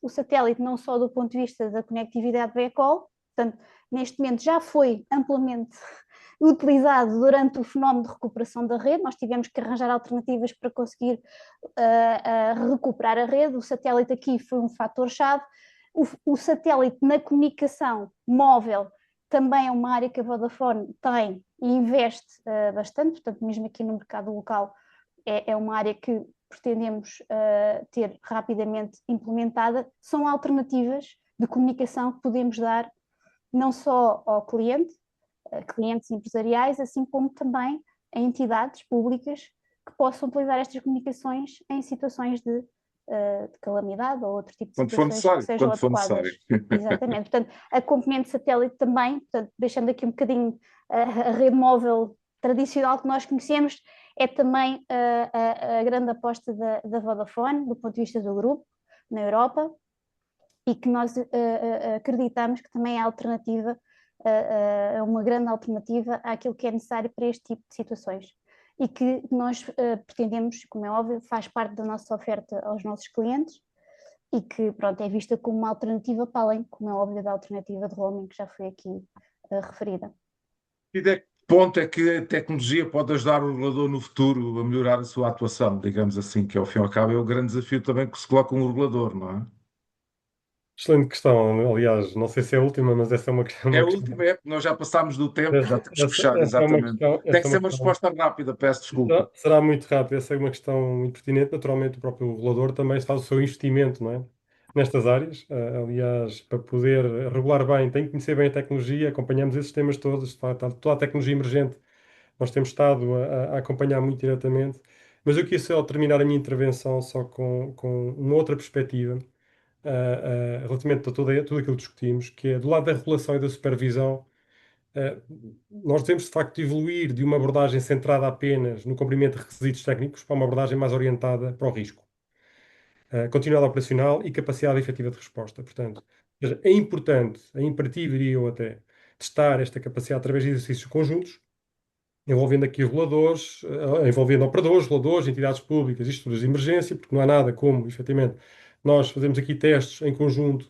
satélite não só do ponto de vista da conectividade backhaul, portanto, neste momento já foi amplamente utilizado durante o fenómeno de recuperação da rede, nós tivemos que arranjar alternativas para conseguir recuperar a rede, o satélite aqui foi um fator-chave, o satélite na comunicação móvel também é uma área que a Vodafone tem e investe bastante, portanto mesmo aqui no mercado local é uma área que pretendemos ter rapidamente implementada são alternativas de comunicação que podemos dar não só ao cliente, clientes empresariais, assim como também a entidades públicas que possam utilizar estas comunicações em situações de calamidade ou outro tipo de situações que sejam adequadas. Exatamente. Portanto, a componente satélite também, portanto, deixando aqui um bocadinho a rede móvel tradicional que nós conhecemos, é também a grande aposta da Vodafone, do ponto de vista do grupo, na Europa, e que nós acreditamos que também é alternativa, uma grande alternativa àquilo que é necessário para este tipo de situações. E que nós pretendemos, como é óbvio, faz parte da nossa oferta aos nossos clientes e que, pronto, é vista como uma alternativa para além, como é óbvio, da alternativa de roaming que já foi aqui referida. E de que ponto é que a tecnologia pode ajudar o regulador no futuro a melhorar a sua atuação, digamos assim, que ao fim e ao cabo é o grande desafio também que se coloca um regulador, não é? Excelente questão. Aliás, não sei se é a última, mas essa é uma questão. É a última época, nós já passámos do tempo, já temos que fechar, Essa é uma exatamente. questão. Tem que ser uma resposta rápida, peço desculpa. Será muito rápido. Essa é uma questão muito pertinente. Naturalmente, o próprio regulador também faz o seu investimento, não é? Nestas áreas. Aliás, para poder regular bem, tem que conhecer bem a tecnologia, acompanhamos esses temas todos, de facto, toda a tecnologia emergente. Nós temos estado a acompanhar muito diretamente. Mas eu quis só terminar a minha intervenção só com uma outra perspectiva, relativamente a tudo aquilo que discutimos, que é do lado da regulação e da supervisão. Nós devemos, de facto, evoluir de uma abordagem centrada apenas no cumprimento de requisitos técnicos para uma abordagem mais orientada para o risco, continuidade operacional e capacidade efetiva de resposta. Portanto, ou seja, é importante, é imperativo, diria eu até, testar esta capacidade através de exercícios conjuntos, envolvendo aqui reguladores, envolvendo operadores, reguladores, entidades públicas e estruturas de emergência, porque não há nada como, efetivamente, nós fazemos aqui testes em conjunto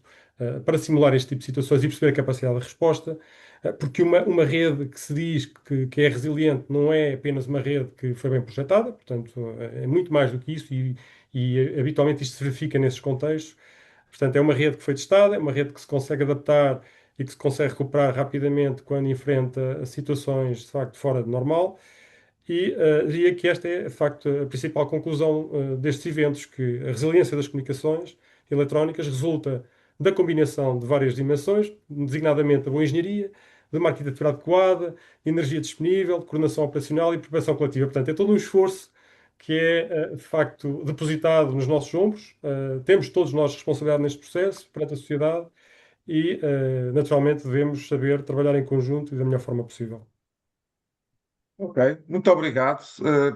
para simular este tipo de situações e perceber a capacidade de resposta, porque uma rede que se diz que é resiliente não é apenas uma rede que foi bem projetada, portanto, é muito mais do que isso e habitualmente isto se verifica nesses contextos. Portanto, é uma rede que foi testada, é uma rede que se consegue adaptar e que se consegue recuperar rapidamente quando enfrenta situações de facto fora de normal. E diria que esta é de facto a principal conclusão destes eventos, que a resiliência das comunicações eletrónicas resulta da combinação de várias dimensões, designadamente da boa engenharia, de uma arquitetura adequada, de energia disponível, de coordenação operacional e preparação coletiva. Portanto, é todo um esforço que é, de facto, depositado nos nossos ombros. Temos todos nós responsabilidade neste processo, perante a sociedade, e, naturalmente, devemos saber trabalhar em conjunto e da melhor forma possível. Ok, muito obrigado.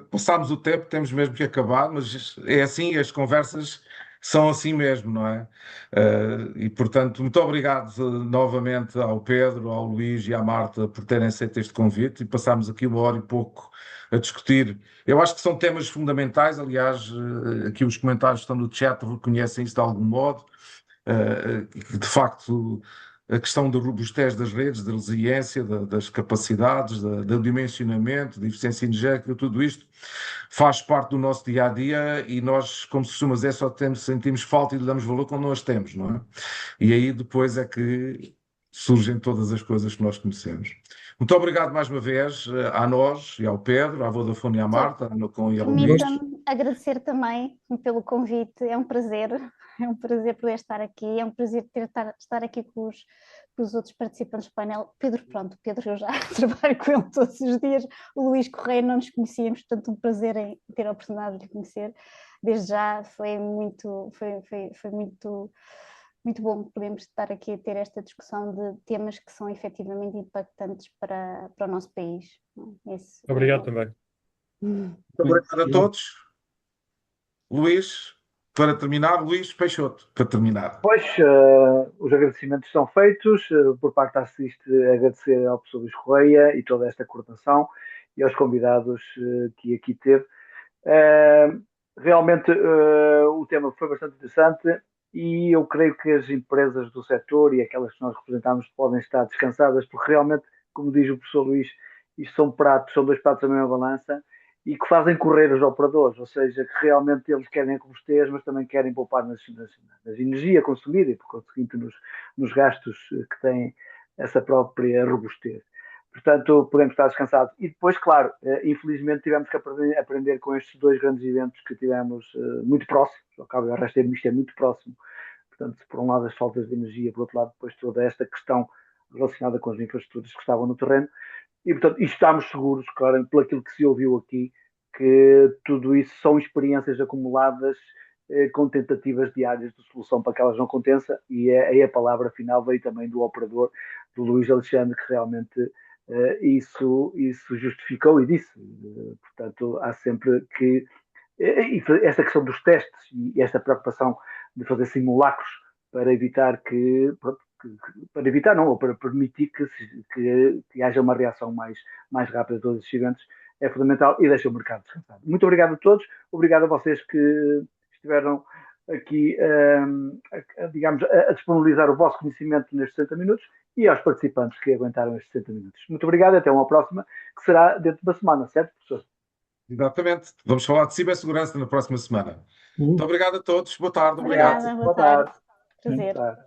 Passámos o tempo, temos mesmo que acabar, mas é assim, as conversas são assim mesmo, não é? E portanto, muito obrigado novamente ao Pedro, ao Luís e à Marta por terem aceito este convite e passámos aqui 1 hora e pouco a discutir. Eu acho que são temas fundamentais, aqui os comentários que estão no chat reconhecem isso de algum modo, que de facto a questão da robustez das redes, da resiliência, das capacidades, do dimensionamento, da eficiência energética, tudo isto faz parte do nosso dia a dia e nós, como se costuma dizer, só sentimos falta e lhe damos valor quando nós temos, não é? E aí depois é que surgem todas as coisas que nós conhecemos. Muito obrigado mais uma vez a nós e ao Pedro, à Vodafone e à Marta, e ao Luís. Permita-me agradecer também pelo convite, é um prazer poder estar aqui, é um prazer estar aqui com os outros participantes do painel. Pedro, Pedro eu já trabalho com ele todos os dias, o Luís Correia não nos conhecíamos, portanto um prazer em ter a oportunidade de lhe conhecer, desde já foi muito bom podermos estar aqui a ter esta discussão de temas que são efetivamente impactantes para o nosso país. Obrigado também. Muito obrigado a todos. Luís, para terminar, Luís Peixoto, para terminar. Pois, os agradecimentos são feitos, por parte da Assiste, agradecer ao professor Luís Correia e toda esta coordenação e aos convidados que aqui teve. Realmente o tema foi bastante interessante e eu creio que as empresas do setor e aquelas que nós representamos podem estar descansadas, porque realmente, como diz o professor Luís, isto são dois pratos da mesma balança e que fazem correr os operadores, ou seja, que realmente eles querem a robustez, mas também querem poupar nas energia consumida e, por conseguinte, nos gastos que têm essa própria robustez. Portanto, podemos estar descansados. E depois, claro, infelizmente tivemos que aprender com estes 2 grandes eventos que tivemos muito próximos. Ao cabo, o resto isto é muito próximo. Portanto, por um lado as faltas de energia, por outro lado depois toda esta questão relacionada com as infraestruturas que estavam no terreno. E, portanto, estamos seguros, claro, pelo aquilo que se ouviu aqui, que tudo isso são experiências acumuladas com tentativas diárias de solução para que elas não aconteçam, e aí a palavra final veio também do operador, do Luís Alexandre, que realmente isso justificou e disse. Portanto, há sempre que... esta questão dos testes e esta preocupação de fazer simulacros para evitar que... para evitar não, ou para permitir que haja uma reação mais rápida a todos esses eventos, é fundamental e deixa o mercado descansado. Muito obrigado a todos, obrigado a vocês que estiveram aqui, digamos, a disponibilizar o vosso conhecimento nestes 60 minutos e aos participantes que aguentaram estes 60 minutos. Muito obrigado e até uma próxima, que será dentro da semana, certo, professor? Exatamente. Vamos falar de cibersegurança na próxima semana. Muito obrigado a todos. Boa tarde. Obrigada, boa tarde. Prazer.